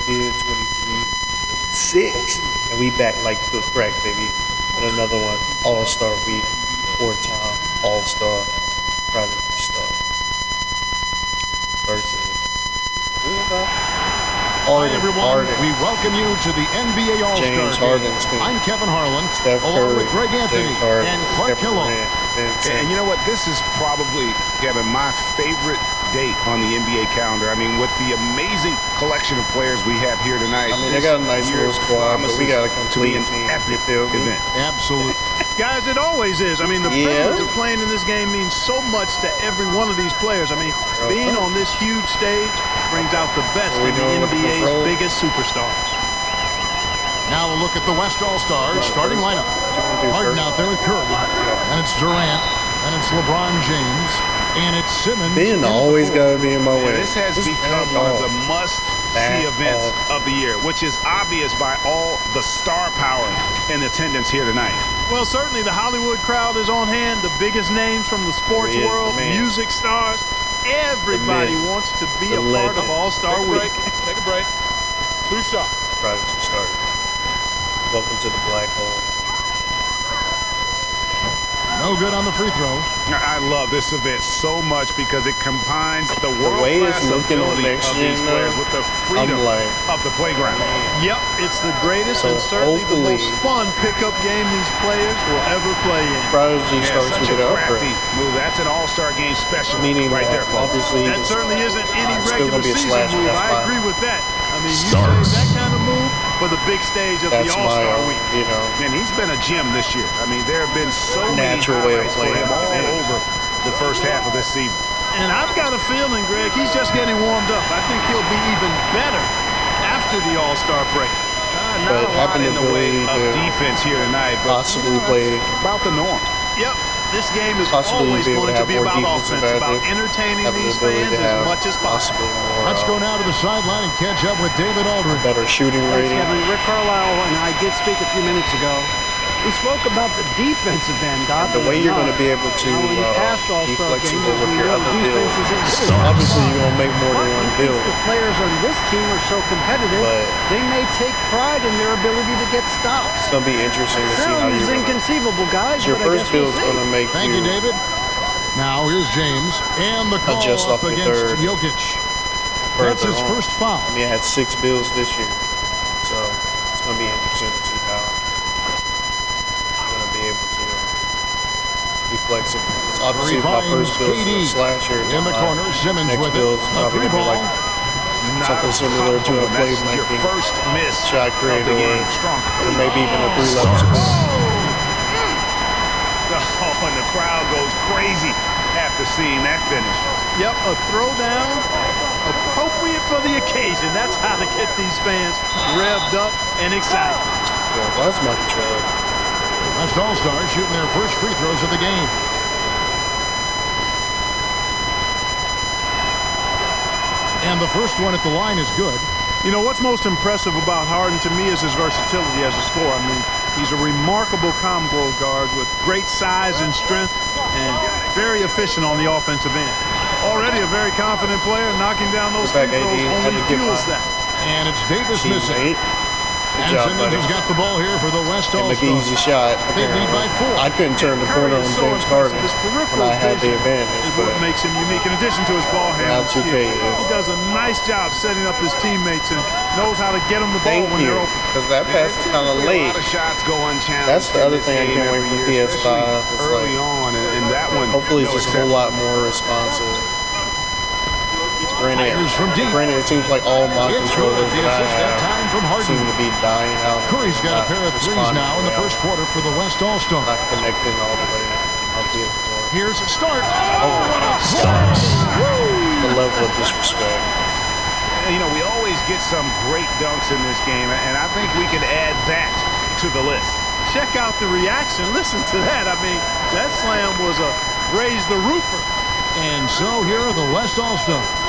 good 23-6. And we back like good crack, baby. And another one, All-Star Week, 4-time All-Star Prodigy Starks versus Hi everyone, we welcome you to the NBA All-Star Game. I'm Kevin Harlan, along with Greg Anthony and Clark Killow. And you know what? This is probably, Kevin, my favorite date on the NBA calendar. I mean, with the amazing collection of players we have here tonight. I mean, they got a nice little squad, but we got a complete epic event. Absolutely. Guys, it always is. I mean, the privilege of playing in this game means so much to every one of these players. I mean, being on this huge stage brings out the best in the NBA's biggest superstars. Now a look at the West All-Stars starting lineup. Harden out there with Curry, and it's Durant, and it's LeBron James, and it's Simmons. Ben always got to be in my way. This has become one of the must-see events of the year, which is obvious by all the star power in attendance here tonight. Well, certainly the Hollywood crowd is on hand, the biggest names from the sports world, music stars. Everybody wants to be a part of All-Star Week. Take a break. 2 shots. Prodigy Starks. Welcome to the black hole. No good on the free throw. I love this event so much because it combines the world-class ability of these players with the freedom of the playground. Yep, it's the greatest and certainly the most fun pickup game these players will ever play in. Prodigy Starks with an crafty move. That's an All-Star game special. Meaning right there, folks. Obviously, that certainly isn't any regular season move. I agree with that. I mean, you save that kind of move for the big stage of the All-Star Week. You know, and he's been a gem this year. I mean, there have been so many highlights for him all over the first half of this season. And I've got a feeling, Greg, he's just getting warmed up. I think he'll be even better after the All-Star break. Not a lot in the way of defense here tonight, but possibly play about the norm. Yep. This game is always going to be about offense, about entertaining these fans as much as possible. Let's go now to the sideline and catch up with David Aldridge. Better shooting rating. Rick Carlisle and I did speak a few minutes ago. We spoke about the defensive end, Doc. The way you're going to be able to be flexible with your other builds. Obviously, you're going to make more than one build. The players on this team are so competitive, they may take pride in their ability to get stops. It's going to be interesting to see how you're going to... inconceivable, guys. Your first build's going to make Thank you, David. Now, here's James. And the call up against Jokic. That's his first foul. I mean, I had 6 builds this year. So, it's going to be interesting to see how be flexible. It's obviously my first build slasher. In the corner, Simmons with it. A three ball. Something similar to a playmaking first miss shot creator, or maybe even a 3-level spin. Oh, and the crowd goes crazy after seeing that finish. Yep, a throwdown appropriate for the occasion. That's how to get these fans revved up and excited. Yeah, why is my controller? West All-Stars shooting their first free throws of the game. And the first one at the line is good. You know, what's most impressive about Harden to me is his versatility as a scorer. I mean, he's a remarkable combo guard with great size and strength and very efficient on the offensive end. Already a very confident player, knocking down those free throws only fuels that. And it's Davis missing. And Simmons has got the ball here for the West All-Stars. Make an easy shot. They lead by 4. I couldn't turn the corner on James Harden when I had the advantage. Is what makes him unique. In addition to his ball handling, he does a nice job setting up his teammates and knows how to get them the ball when they're open. Because that pass is kind of late. A lot of shots go unchallenged. That's the other thing I can't wait for PS5. Early on, and that one. Hopefully, it's just a whole lot more responsive. Granted, it seems like all my controllers that I have seem to be dying out. Curry's got a pair of threes now in the first quarter for the West All-Stars. Not connecting all the way. Here's a start. Starks. The level of disrespect. You know, we always get some great dunks in this game, and I think we can add that to the list. Check out the reaction. Listen to that. I mean, that slam was a raise the roofer. And so here are the West All-Stars.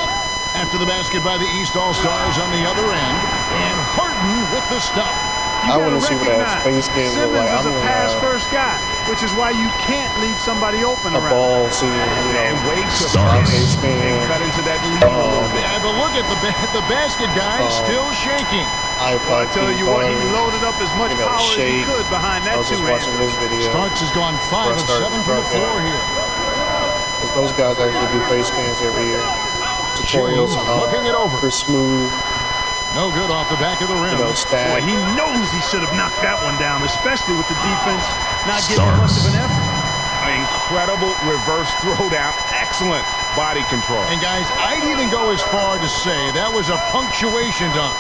After the basket by the East All-Stars on the other end, and Harden with the stop. I want to see what that space game look like. Simmons is a pass-first guy, which is why you can't leave somebody open around. A ball, seeing, and wait to space and cut into that lead a little bit. And but look at the basket guy still shaking. I tell you what, he loaded up as much power as he could behind that I was just watching this video. Starks has gone 5 of 7 from the floor here. Those guys actually do face scans every year. Tutorials and all. Looking it over. For smooth. No good off the back of the rim. Boy, he knows he should have knocked that one down, especially with the defense not giving much of an effort. Incredible reverse throwdown. Excellent body control. And guys, I'd even go as far to say that was a punctuation dunk.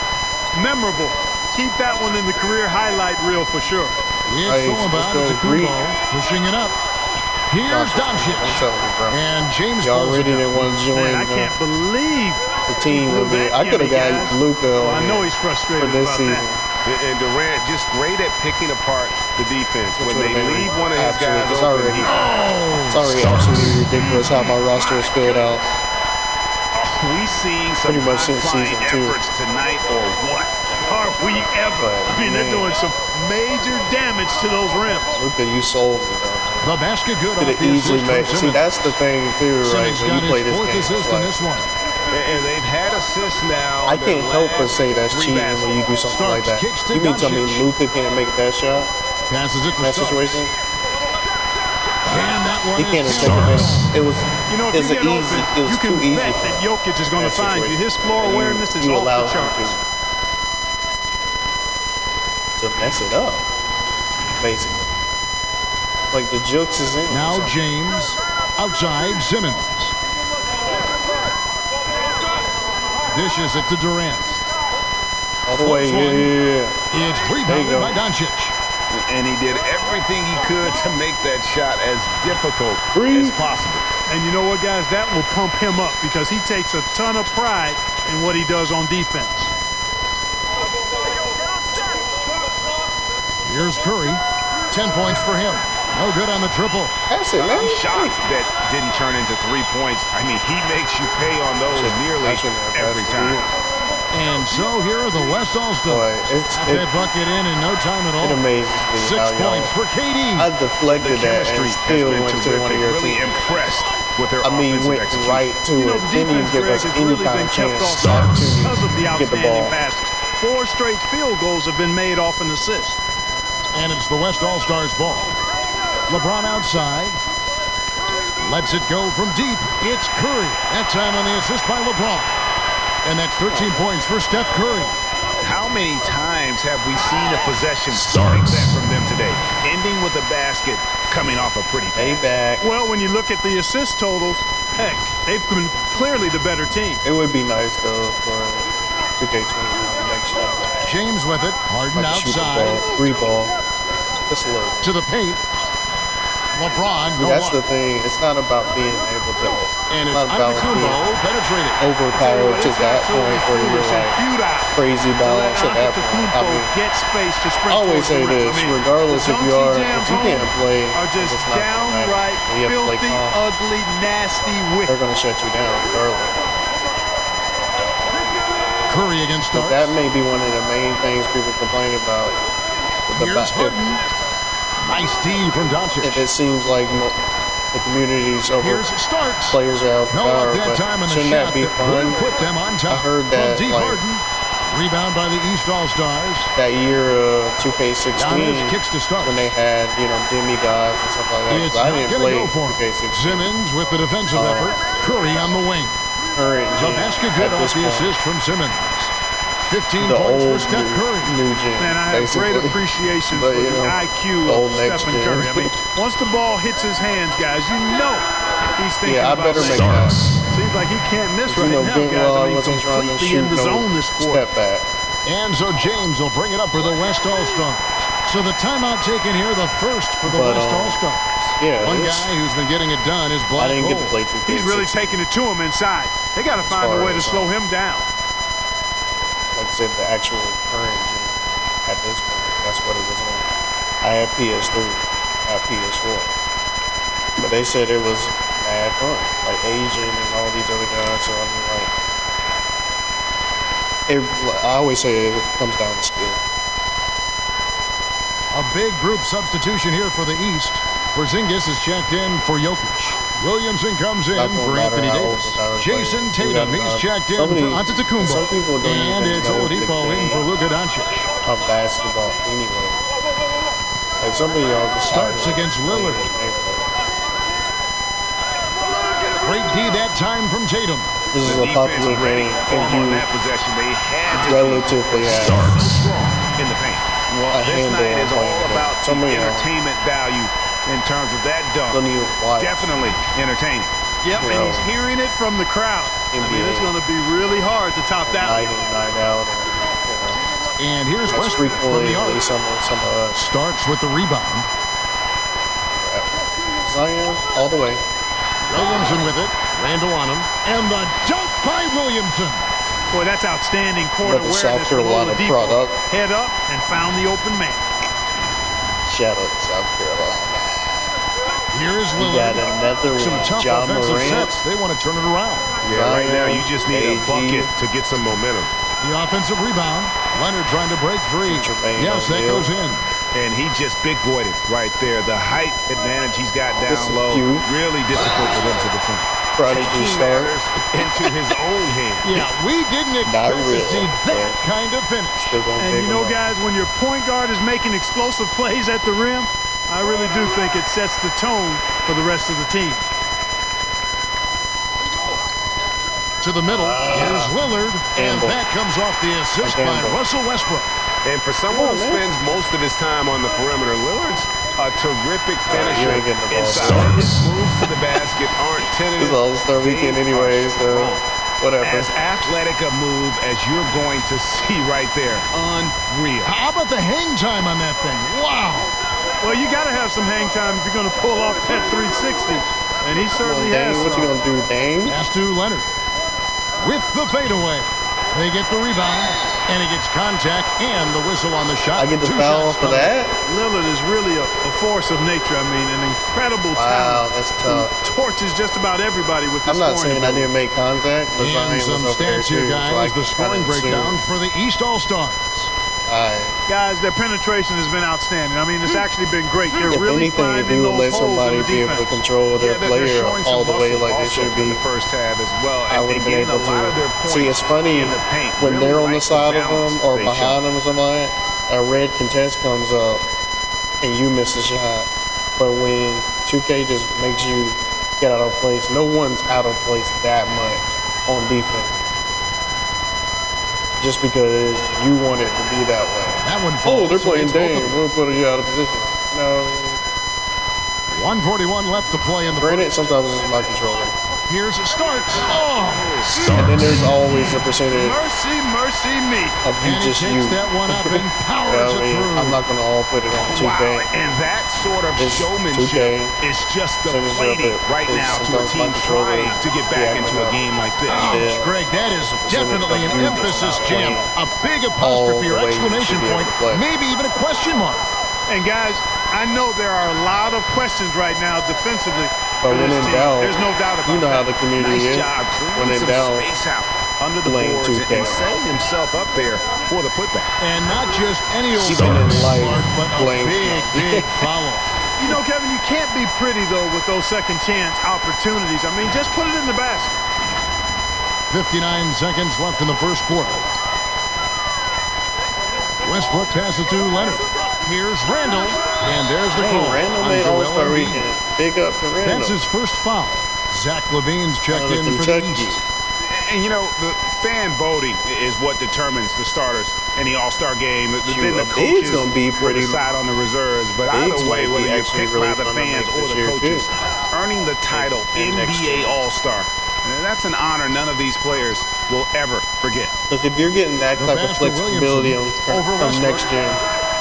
Memorable. Keep that one in the career highlight reel for sure. It's going about to Kubo, pushing it up. Here's Doncic. And James y'all really didn't want to join. Man, I can't believe the team with me. I could have got Luka. I know he's frustrated for this about season. That. And Durant just great at picking apart the defense. When they leave one of his guys it's open, already absolutely ridiculous how my roster is filled out. We see some pretty much since season 2 efforts tonight, or what? Are we ever? I mean, they're doing some major damage to those rims. Luka, you sold me, though. The basket good. Could have easily made. See, that's the thing too, right? When you play this game, assist in this one. And they've had assists now. I can't help but say that's cheating when you do something like that. You mean tell me Luka can't make that shot? Passes it to that situation? And that one he can't have taken that. It was, you know, if it was you get easy. open, It was you can too easy. bet that Jokic is going to find you. His floor awareness is off the charts. To mess it up, basically. Like the jokes is in. Now James outside Simmons. Dishes it to Durant. All the way, yeah. It's rebounded by Doncic. And he did everything he could to make that shot as difficult as possible. And you know what, guys? That will pump him up because he takes a ton of pride in what he does on defense. Here's Curry. 10 points for him. No good on the triple. That's it, man. I'm shocked that didn't turn into 3 points. I mean, he makes you pay on those nearly every time. And so here are the West All-Stars. That bucket in no time at all. It amazes me 6 points for KD. I deflected that and still went to one of your really teams. Impressed with their went execution. right to it. Didn't even give us any kind of chance because of the to get the ball. passes. 4 straight field goals have been made off an assist. And it's the West All-Stars ball. LeBron outside. Lets it go from deep. It's Curry. That time on the assist by LeBron. And that's 13 points for Steph Curry. How many times have we seen a possession like that from them today? Ending with a basket, coming off a pretty payback. Well, when you look at the assist totals, heck, they've been clearly the better team. It would be nice, though, for 2K21 next year. James with it. Harden outside. Free ball. Just a little. To the paint. LeBron. That's the thing. It's not about being able to. And it's Antetokounmpo penetrated. Overpowered to that point where you're like crazy balance at that point. I mean, get space to sprint. I always say this, regardless if you can't play, are just downright filthy, ugly, nasty, wicked. They're going to shut you down regardless. Curry against Starks. That may be one of the main things people complain about. Here's Harden. Nice D from Doncic. If it seems like the community's over, here's Starks. Players are out no, that time on the shouldn't shot that be fun? Put them on top. I heard that from deep Harden. Rebound by the East All-Stars. That year, 2K16, kicks to Starks. when they had demigods and stuff like that. I didn't play 2K16. Simmons with the defensive effort. Curry on the wing. Curry, the basket good off the assist from Simmons. 15 points for Steph Curry. New gen, man, I have great appreciation for the IQ of Stephen Curry. I mean, once the ball hits his hands, guys, you know he's thinking about I better make that. Seems like he can't miss right now, guys. I mean, completely in the zone this quarter. Step back. And so James will bring it up for the West All-Stars. So the timeout taken here, the first for the West All-Stars. Yeah, one guy who's been getting it done is Black. I didn't get to play 2K16. He's really taking it to him inside. They got to find a way to slow him down. Like I said, the actual current gen at this point, that's what it was on. I had PS3, I had PS4. But they said it was mad fun. Like Asian and all these other guys, so I'm like, I always say it comes down to skill. A big group substitution here for the East. Porzingis is checked in for Jokic. Williamson comes in Not gonna for matter Anthony how Davis. overpowered Jason players. Tatum, he's checked in for Antetokounmpo. Some people don't And even it's know Oladipo the in for game Luka Doncic. of basketball anyway. Like some of y'all just Starks against Lillard. Great D that time from Tatum. This is a popular game, and on you that possession. They had to relatively have Starks. in the paint. Well, a this handle night on is playing all the about game. Some of the y'all entertainment value in terms of that dunk. don't even watch Definitely entertaining. Yep, and he's hearing it from the crowd. I mean, it's going to be really hard to top that night one. in, night out. And, And here's that's Westbrook from frequently the at arc. least some of us. Starks with the rebound. Zion, all the way. Williamson with it. Randall on him. And the dunk by Williamson. Boy, that's outstanding court Another awareness South from Carolina Oladipo. product. Head up and found the open man. Shout out South Carolina. Here's You got Lillard. another Some one. tough John offensive Morant. sets. They want to turn it around. Yeah, right now you just need a AD. bucket to get some momentum. The offensive rebound. Leonard trying to break free. Jermaine Yes, that O'Neal. goes in. And he just big-boyed it right there. The height advantage he's got This down is low. cute. Really difficult for them to defend. Prodigy Starks. Into his own hand. Yeah, we didn't expect to really, see that but kind of finish. Still gonna And pick you know, him up. guys, when your point guard is making explosive plays at the rim, I really do think it sets the tone for the rest of the team. To the middle, here's Lillard, and Campbell. that comes off the assist by Campbell. Russell Westbrook. And for someone who Come on, man. spends most of his time on the perimeter, Lillard's a terrific you finisher ain't getting the ball. inside. His moves to the basket aren't tentative. It's All-Star weekend anyways, so whatever. As athletic a move as you're going to see right there. Unreal. How about the hang time on that thing? Wow. Well, you got to have some hang time if you're going to pull off that 360. And he certainly Dame, has what you some. gonna do, Dame? Pass to Leonard. With the fadeaway. They get the rebound, and he gets contact and the whistle on the shot. I get the Two foul shots for coming. that? Lillard is really a force of nature. I mean, an incredible Wow, talent. that's tough. He torches just about everybody with his I'm not scoring saying I ability. didn't make contact, but Zion And was some over there stats here, too, guys. so I The scoring kinda assumed. breakdown for the East All-Stars. Guys, their penetration has been outstanding. I mean, it's actually been great. They're If really anything, if finding you would those let holes somebody in the be able to defense. control their they're player showing all some the way muscle like they also should in be, the first half as well. I would And have been getting able a lot of their to. points See, it's funny in the paint. when Really they're on the like side of balance them or they behind show. them or somebody, a red contest comes up and you miss a shot. But when 2K just makes you get out of place, no one's out of place that much on defense. Just because you want it to be that way. That one Oh, falls. they're so playing it's both of Dame. them. We're putting you out of position. No. 1:41 left to play in the Granted, first. sometimes it's my controller. Here's Starks. Oh, And then there's always a percentage Mercy, mercy me. of you and he just takes you. that one up and powers it through. I'm not going to all put it on 2K. Wow, and that sort of It's showmanship 2K. is just Finishes up deflating it. right It's now to a sometimes team my controller. trying to get back Yeah, into I a know. game like this. Ouch, Greg, that is definitely an you emphasis not jam. playing A big all apostrophe the or way you exclamation should be able point, to play. maybe even a question mark. And guys, I know there are a lot of questions right now defensively. But for when this in team. doubt, There's no doubt about you know how that. the community Nice is. job When clearing in some doubt, space out under the blame boards 2K. and setting himself up there for the putback. And not just any old Keep it in light. mark, but a Blame. big foul. You know, Kevin, you can't be pretty, though, with those second chance opportunities. I mean, just put it in the basket. 59 seconds left in the first quarter. Westbrook passes to Leonard. Here's Randall, and there's the call. Hey, Randall on made Joel All-Star Embiid. weekend. Big up to Randall. That's his first foul. Zach LaVine's checked Out of in for the Kentucky. East. And, you know, the fan voting is what determines the starters in the All-Star game. Then the Big's coaches gonna be will pretty- decide on the reserves. But Big's either way, might be whether you're actually picked really by the fun to fans make or this the year, coaches, too. earning the title And next NBA year. All-Star, that's an honor none of these players will ever forget. Because if you're getting that The type of pass to flexibility Williamson over on Westbrook. next gen,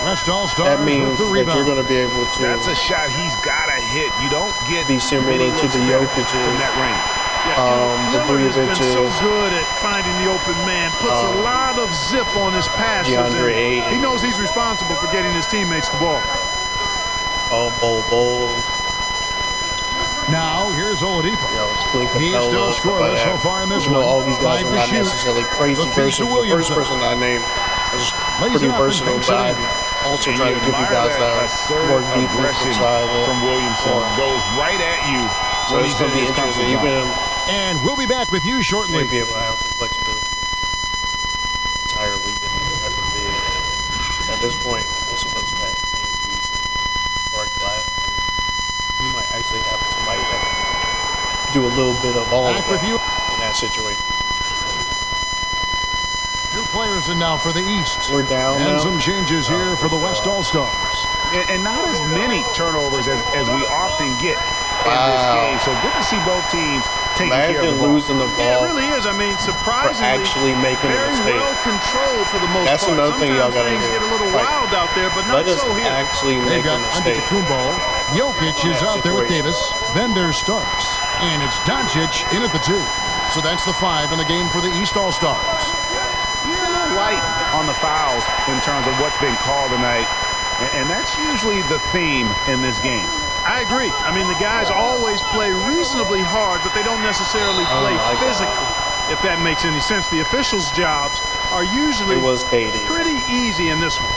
West All-Stars that means with the that rebound. you're going to be able to That's a shot he's got to hit. You don't get be similar many to looks the better Jokic's. from that range. the Lillard has been so Bujovic's, good at finding the open man. Puts a lot of zip on his passes. DeAndre and Ayton. he knows he's responsible for getting his teammates the ball. Bol. Now, here's Oladipo. Clint He's Capella, still stuff like scoreless so that. far in this Even though one. all these guys 5 are to not shoot. necessarily crazy The feed to versus the first Williamson. person I named. I was Lays pretty it up and versatile, takes it but in. I'm also And trying to give you admire guys that assertive more defensive aggression side. from Williamson. Goes right at you So it's going to be interesting. Even And we'll be back with you shortly. be able to have some flexibility entirely different type of bid. At this point, most of us have decent or glass. You might actually have somebody that can do a little bit of all Back of with that you. in that situation. New players in now for the East. We're down and now. some changes here for the West All-Stars. And not as many turnovers as we often get in this game. So good to see both teams taking care of the Imagine ball. losing the Yeah, ball it really is. I mean, for surprisingly, actually making a very mistake. well controlled for the most That's part. another thing y'all Sometimes gotta things do. get a little Like, wild out there, but not Let us so here. actually They've make a got mistake. Antetokounmpo. Jokic is out there with Davis. Then there's Starks. And it's Doncic in at the 2. So that's the 5 in the game for the East All-Stars. You're a little light on the fouls in terms of what's been called tonight. And that's usually the theme in this game. I agree. I mean, the guys always play reasonably hard, but they don't necessarily play physically, if that makes any sense. The officials' jobs are usually It was KD. pretty easy in this one.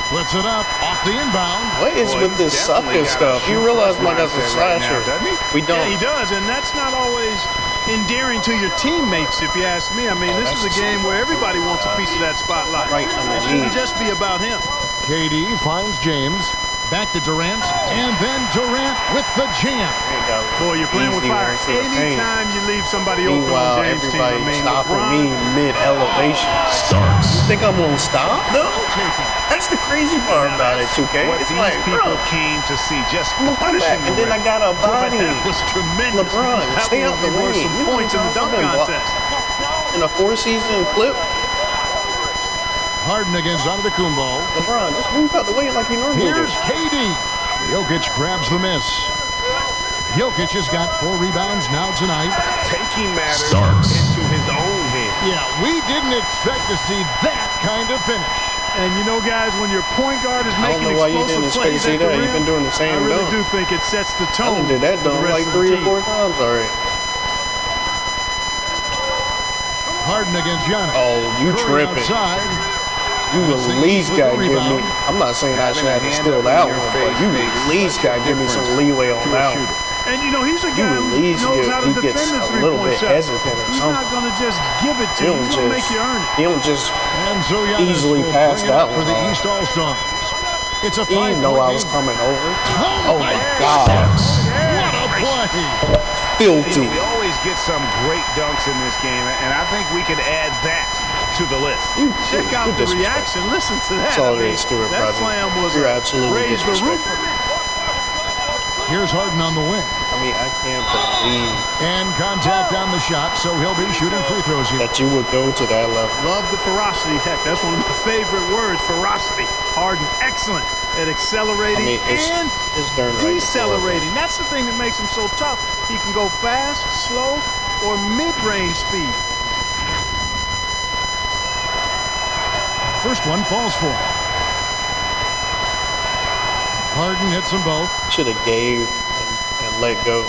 Puts it up off the inbound. What is Boy, with this he's definitely sucker got a stuff? You shoot realize my first guy's a mindset right now, slasher. doesn't he? We Yeah, don't. he does, and that's not always endearing to your teammates, if you ask me. I mean, this is a game where everybody wants a piece of that spotlight. Right It underneath. shouldn't just be about him. KD finds James. Back to Durant. And then Durant with the jam. Boy, you're playing with Easy fire. ones to the paint. Anytime you leave somebody open Meanwhile, on James' team, everybody I mean, stopping LeBron, me mid-elevation. Starks. You think I'm gonna stop? No. That's the crazy part about it, 2K. What It's these like, people bro, came to see, just I'm gonna come punishing back, and then I got a body. that was tremendous. LeBron, That stay one out the would be way. worth some You know points in the how dunk I've been contest. in a 4-season clip. Harden against Antetokounmpo. LeBron, just move out the way like you normally do. Here's KD. Jokic grabs the miss. Jokic has got 4 rebounds now tonight. taking matters Starks. into his own hands. Yeah, we didn't expect to see that kind of finish. And you know, guys, when your point guard is I don't making know why you explosive didn't plays expect to see at the that. You've rim, been doing the same I really dunk. do think it sets the I tone. done did that for the dunk rest like of the 3 or team. 4 times already. Harden against Giannis. Oh, you Curry tripping. outside. You at least with the gotta give me. rebound. I'm not saying I should have to Having a steal hand that up in one, your but face you makes at least such gotta a give me some difference leeway on to a that one. shooter. And, you know, he's a You guy at who least knows how to he defend gets the a three-point little bit shot. hesitant or He's something. not going to just give it to He you. don't He's going to make just. you earn it. He don't just. And so Giannis Easily will pass bring it that up for one the off. East All-Stars. It's a He didn't 5-point know I was game. coming over. Oh, my my God. What a play. Filthy. We always get some great dunks in this game, and I think we could add that to the list. Check out the disrespect. reaction. Listen to that. That's all I there mean, is to it, that brother. slam was You're a absolutely raise the roof. disrespectful. Here's Harden on the wing. I mean, I can't believe And contact on the shot, so he'll be shooting free throws here. that you would go to that level. Love the ferocity. Heck, that's one of my favorite words, ferocity. Harden, excellent at accelerating I mean, it's and darn right. decelerating. That's the thing that makes him so tough. He can go fast, slow, or mid-range speed. First one falls for him. Harden hits them both. Should have gave and let go.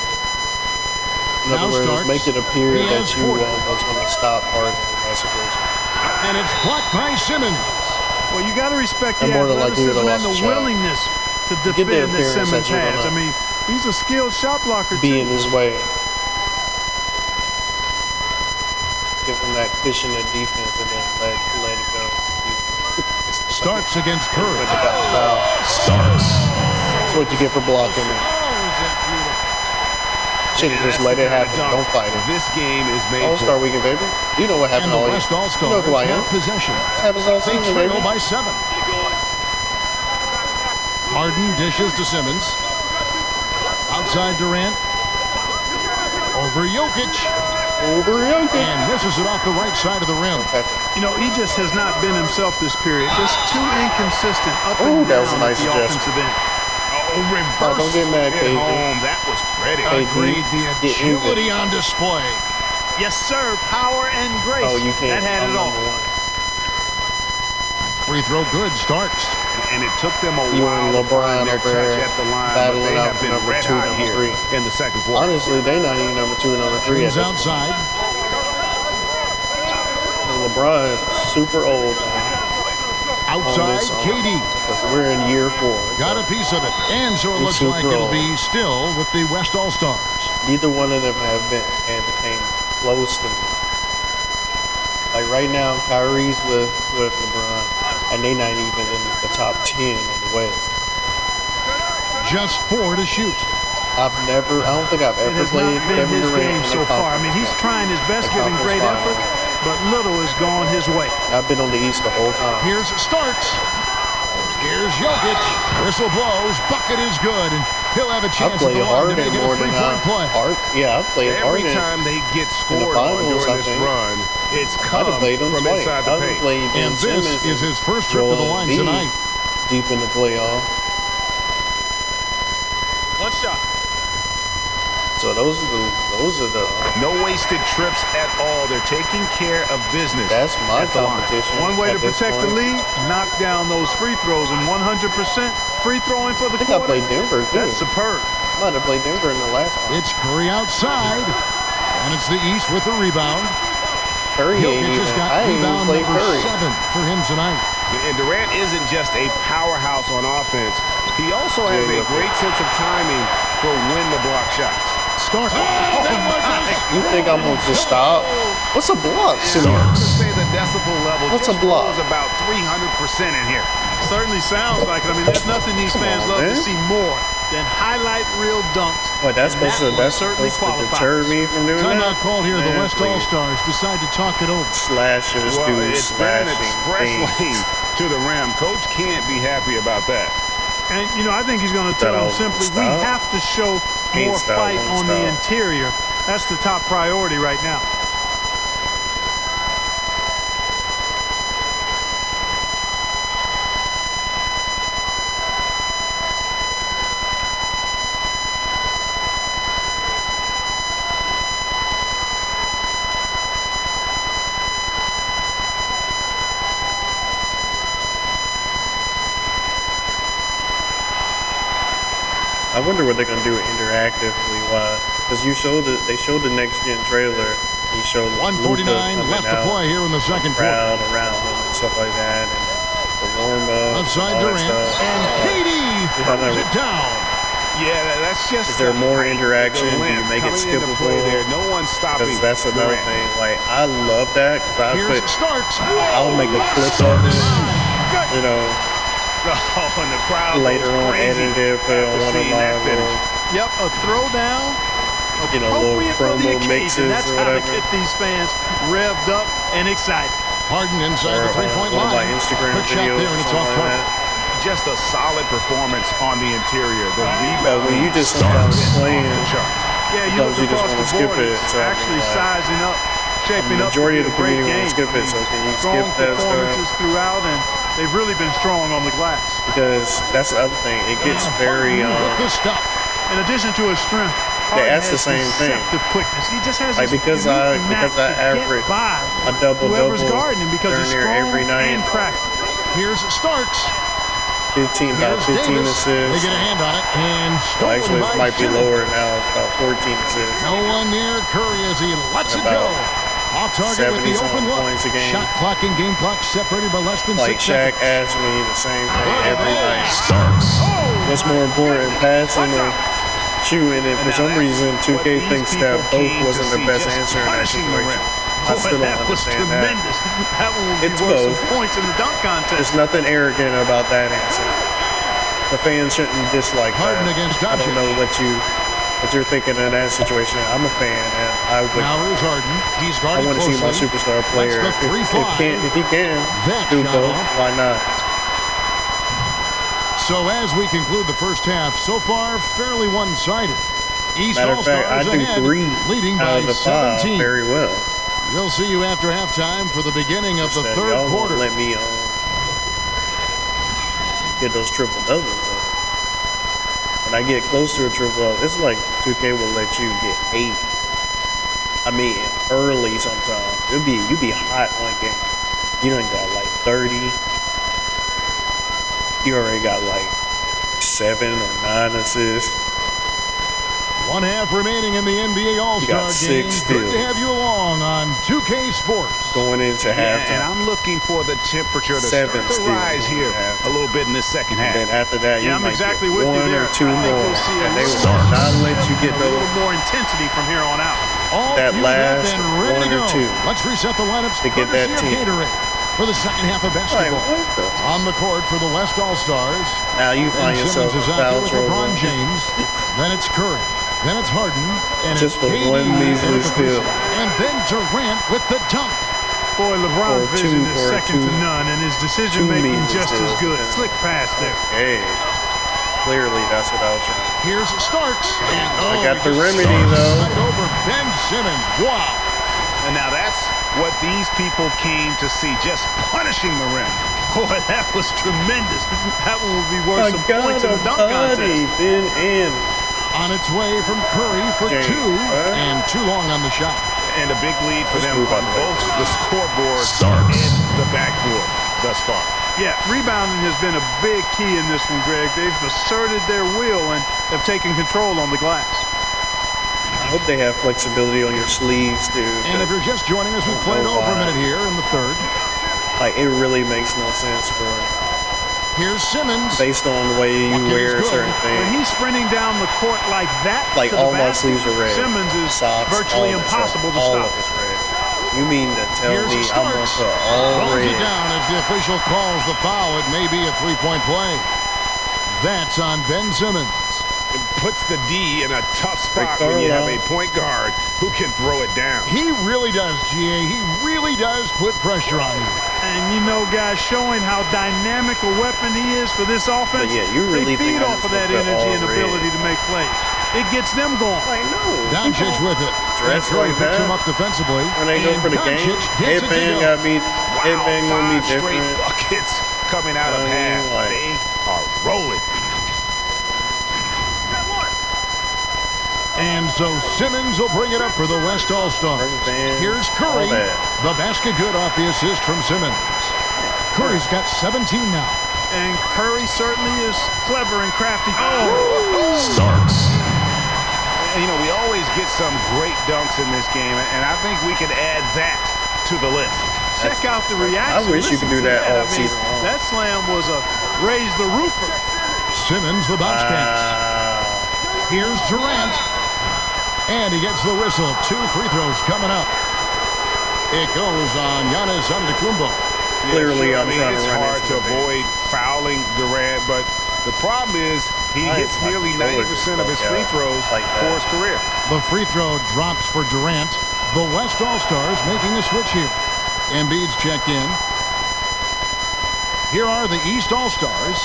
In Now other words, Starks. make it appear He that has you 40. was going to stop Harden in that situation. And it's blocked by Simmons. Well, you got to respect the And more than likely, you'd athleticism have and the lost the shot. willingness to Get the defend that appearance Simmons that you're has. I gonna mean, he's a skilled shot blocker, Be too. in his way. Give him that cushion of defense and then let it go. Starks against Curry. When they got the foul. Starks. That's what you get for blocking me. Should have just let it happen. Don't fight it. This game is made All-Star Weekend, baby. You know what And happened the all year. West You know All-Stars who I am. have possession. Happens all They season, baby. trail by 7. Harden dishes to Simmons. Outside Durant. Over Jokic. Over Jokic. And misses it off the right side of the rim. You know, he just has not been himself this period. Just too inconsistent up Ooh, and that down was a nice at the suggestion. offensive end. reverse. don't get mad, at KD. home. That was pretty. Agreed. The Get even. agility on display. Yes, sir. Power and grace. Oh, you can't. That had I'm it all. number one. Free throw good. Starks. And it took them a You while and to find LeBron their over touch there at the line, but battling they out have for been number red 2, hot number here 3. in the second quarter. Honestly, they not even number 2 and number 3 James at this outside. point. LeBron is super old now. Outside, KD. Because we're in year 4. Got a piece of it. And so it looks like it'll be still with the West All-Stars. Neither one of them had came close to me. Like right now, Kyrie's with LeBron, and they not even in the top 10 in the West. Just 4 to shoot. I don't think I've ever played Kevin Durant so far. I mean, he's trying his best, giving great effort, but little has gone his way. I've been on the East the whole time. Here's Starks. Here's Jokic. Whistle blows. Bucket is good, and he'll have a chance at the line to make it a three-point play. Yeah, I've played Every Harden. time they get scored on during this run, it's come from inside the paint. And this is his first trip to the line tonight. Deep in the playoff. One shot. So those are the no wasted trips at all. They're taking care of business. That's my competition. One way to protect the lead, knock down those free throws, and 100% free throwing for the quarter. I played Denver too. That's superb. I might have played Denver in the last one. It's Curry outside, and it's the East with the rebound. Curry Jokic has got rebound number 7 for him tonight. And Durant isn't just a powerhouse on offense. He also has a great sense of timing for when to block shots. Starks. You think I'm going to just stop? What's a block? Starks. Say the decibel level. What's a block? Is about 300% in here. Certainly sounds like it. I mean, there's nothing these fans love to see more than highlight reel dunks. Well, that's supposed to deter me from doing that. Timeout called here. The West All-Stars decide to talk it over. Slashers do slashing express lane to the rim. Coach can't be happy about that. And, you know, I think he's going to tell them simply, we have to show more fight on the interior. That's the top priority right now. I wonder what they're gonna do interactively. Why? Because they showed the next gen trailer. He showed 149 left to play here in the second quarter. Crowd around him and stuff like that, and the warm up. Outside Durant and KD brings it down. Yeah, that's just. Is there more interaction? Do you make it skippable? There, no one's stopping. Because that's another thing. Like I love that. Here's Starks. I'll make a clip of it. You know. And the crowd later on, edited, put it on one of my little. Yep, a throwdown. Little promo mixes That's or how whatever. to get these fans revved up and excited. Harden inside the three-point line. Like Instagram quick shot videos there, and it's off like target. Just a solid performance on the interior. The rebound. When you just sometimes playing, yeah, you look across the board, it's actually sizing up, shaping up. Majority of the great community will game. skip it. So can you Strong skip that performances stuff? throughout, and they've really been strong on the glass. Because that's the other thing. It gets very. Good stuff. In addition to his strength, Harden that's the has same thing. deceptive quickness. He just has Like this because I knack to average get by a double whoever's guarding him because he's near strong every night. and crafty. Here's Starks. 15 Here's Davis. assists. They get a hand on it, and Well, actually, it might be Schiller. lower now. It's about 14 assists. No one near Curry as he lets it go. Off target with the open look. points a game. Shot clock and game clock separated by less than Like 6 Shaq seconds. asks me the same thing every night. Starks. What's more important, passing or shooting? And for some reason, 2K thinks that both wasn't the best answer in that situation. I still don't That was understand that. tremendous. That one will be It's worth some both. points in the dunk contest. There's nothing arrogant about that answer. The fans shouldn't dislike Harden that. against I don't Doncic. know what you're thinking in that situation. I'm a fan, and I would. Now here's Harden. He's I guarded want to see my closely. superstar player. That's the 3-5. If he can That do shot both, off. why not? So as we conclude the first half, so far fairly one-sided. East Matter of fact, I All-Stars do ahead, 3 leading out by of the 5 17. very well. We'll see you after halftime for the beginning of the That third y'all won't quarter. let me get those triple doubles. When I get close to a triple, it's like 2K will let you get 8. I mean, early sometimes. You be hot one game. You done got like 30. You already got like 7 or 9 assists. 1 half remaining in the NBA All-Star got 6 game. Good steals. to have you along on 2K Sports. Sports. Going into And halftime. I'm looking for the temperature to Seven start to steals rise in here half. a little bit in this second half. And then after that, you Yeah, I'm might exactly get with you one there. or two I think more. we'll see a And they will Starks. not let you get a those. little more intensity from here on out. All That fueled up last and ready one to or go. two Let's reset the lineups to get that courtesy of team. Gatorade for the second half of Like, basketball. what the? On the court for the West All-Stars. Now you Ben find yourself Simmons is a out there foul with trouble. LeBron James. Then it's Curry. Then it's Harden. And Just it's for KD one measly at the steal. three. And then Durant with the dunk. Boy, LeBron's Or vision two- is or second to two- none, and his decision-making measly just as steals. good. Yeah. Slick pass there. Hey, clearly that's what I was trying to do. Here's Starks. And I got the he just remedy, Starks though. right over Ben Simmons. Wow. And now that's what these people came to see, just punishing the rim. Boy, that was tremendous. That one would be worth some points in the dunk contest. been in. On its way from Curry for James, two. huh? And too long on the shot. And a big lead for Let's them move on out the way. both the scoreboard Starks. and the backboard thus far. Yeah, rebounding has been a big key in this one, Greg. They've asserted their will and have taken control on the glass. I hope they have flexibility on your sleeves, dude. And if you're just joining us, we've played over a minute here in the third. Like, it really makes no sense for Here's Simmons. based on the way you Bucket wear is good. certain When things. he's sprinting down the court like that, Like, to the all my basket, sleeves are red. Simmons is Socks, virtually all that impossible stuff, to all stop. of it's red. You mean to tell Here's me I'm going Starks. to put all Throws it red? down as the official calls the foul. It may be a three-point play. That's on Ben Simmons. It puts the D in a tough spot when you have a point guard who can throw it down. He really does, GA. He really does put pressure on you. And you know, guys, showing how dynamic a weapon he is for this offense, But yeah, you really they feed think I'm off of just that gonna put energy all and red? ability to make plays. It gets them going. Like, no. Doncic with it. Dress And Curry like picks that. him up defensively. When they go And for the Doncic game, gets it to headbang go. got me. Headbang gonna be 5 straight different. buckets coming out of I mean, half. like- They are rolling. And so Simmons will bring it up for the West All-Stars. Band, Here's Curry. all that. The basket good off the assist from Simmons. Curry's got 17 now. And Curry certainly is clever and crafty. Oh! Starks. And, you know, we always get some great dunks in this game, and I think we can add that to the list. Check out the reaction. I wish you could do Listen to that all I mean, season long. that slam was a raise the roofer. Simmons, the bounce pass. Here's Durant. And he gets the whistle. 2 free throws coming up. It goes on Giannis Antetokounmpo. Clearly, Yeah, I'm sure, trying it's to run hard into to the bench. avoid fouling Durant, but the problem is he Why hits is my nearly controller 90% of his just free fucked throws out like that? for his career. The free throw drops for Durant. The West All-Stars making a switch here. Embiid's checked in. Here are the East All-Stars.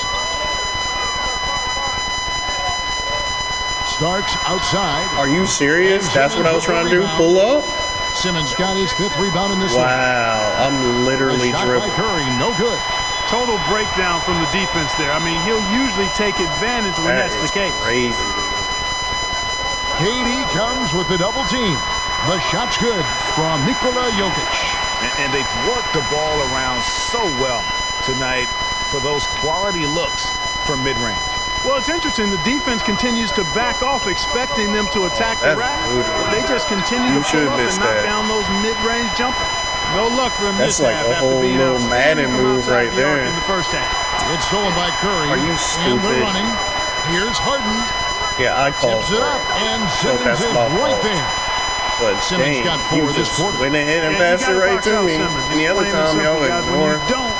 Starks outside. Are you serious? And That's what I was trying Simmons to do? with the Pull up? Simmons got his 5th rebound in this one. Wow. I'm literally A shot by dribbling. Curry, no good. Total breakdown from the defense there. I mean, he'll usually take advantage when That that's is the case. crazy. KD comes with the double team. The shot's good from Nikola Jokic. And they've worked the ball around so well tonight for those quality looks from mid-range. Well, it's interesting. The defense continues to back off, expecting them to attack the That's rack. brutal. They just continue You to should pull up miss and knock that. down those mid-range jumpers. No luck for him That's this like half a after whole being little outstanding Madden from move outside right the arc there. in the first half. It's stolen by Curry. Are you And stupid? they're running. Here's Harden. Yeah, I called Tips for it it. up. And Simmons that's is my right fault. there. But Simmons dang, got 4 you this just quarter. went ahead and Yeah, you passed it gotta right box to out me. Simmons. Any It's other plain and time y'all simple, guys. When ignore. you don't,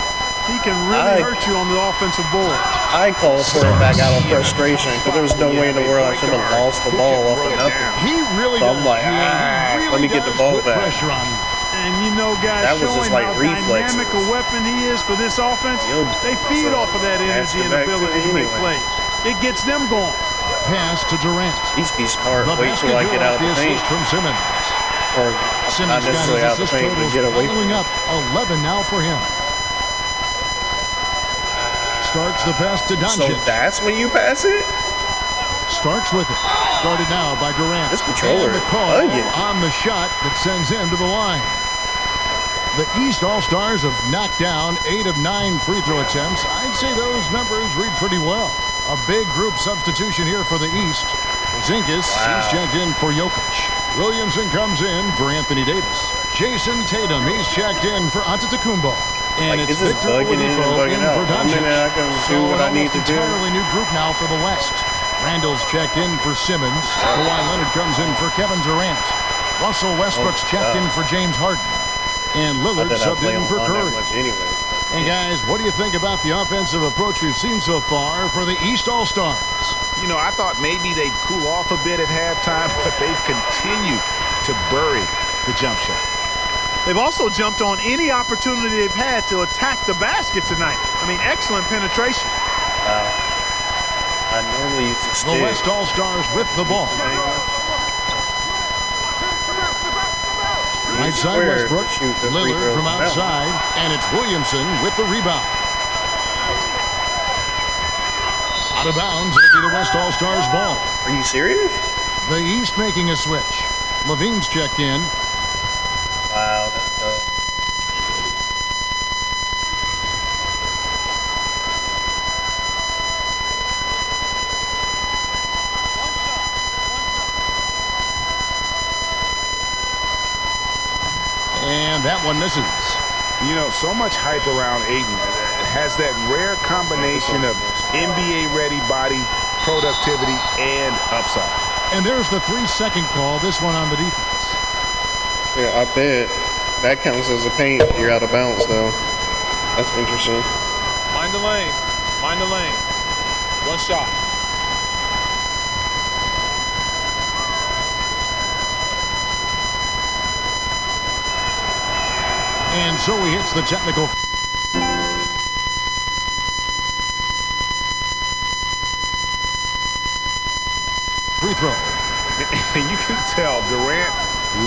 he can really hurt you on the offensive board. I called for it back out of frustration because there was no way in the world I should have lost the ball off of nothing. He really So does. I'm like, He really let me get the does ball put back. pressure on him. And you know, guys, That was just showing like how reflexes. dynamic a weapon he is for this offense, Yo, they feed so off of that pass energy it and back to ability me to make anyway. plays. It gets them going. Pass to Durant. These be smart. The Wait basket till I good get out off the the paint. assist from Simmons. Or not Simmons got necessarily his out the assist paint, but totals get away from piling it. up. 11 now for him. Starts the pass to So Doncic. that's when you pass it? Starks with it. Started now by Durant. This controller And the call bugging. on the shot that sends him to the line. The East All-Stars have knocked down 8 of 9 free throw attempts. I'd say those numbers read pretty well. A big group substitution here for the East. Zinkas, he's checked in for Jokic. Williamson comes in for Anthony Davis. Jason Tatum, he's checked in for Antetokounmpo. And Like, it's this is Victor bugging in and Oladipo bugging in out. for One Doncic. minute I can do what I need to do. An entirely new group now for the West. Randall's checked in for Simmons. Kawhi Leonard comes in for Kevin Durant. Russell Westbrook's checked in for James Harden. And Lillard subbed in for Curry. Anyway. And guys, what do you think about the offensive approach we've seen so far for the East All-Stars? You know, I thought maybe they'd cool off a bit at halftime, but they've continued to bury the jump shot. They've also jumped on any opportunity they've had to attack the basket tonight. I mean, excellent penetration. I normally use the stick. The West All-Stars with the ball. Right side Westbrook, Lillard from outside, and it's Williamson with the rebound. Out of bounds, it'll be the West All-Stars ball. Are you serious? The East making a switch. Levine's checked in. Wow, that's tough. And that one misses. You know, so much hype around Ayton. It has that rare combination of NBA-ready body, productivity, and upside. And there's the 3-second call, this one on the defense. Yeah, I bet that counts as a paint. You're out of bounds, though. That's interesting. Mind the lane. Mind the lane. One shot. And so he hits the technical. Free throw. And you can tell Durant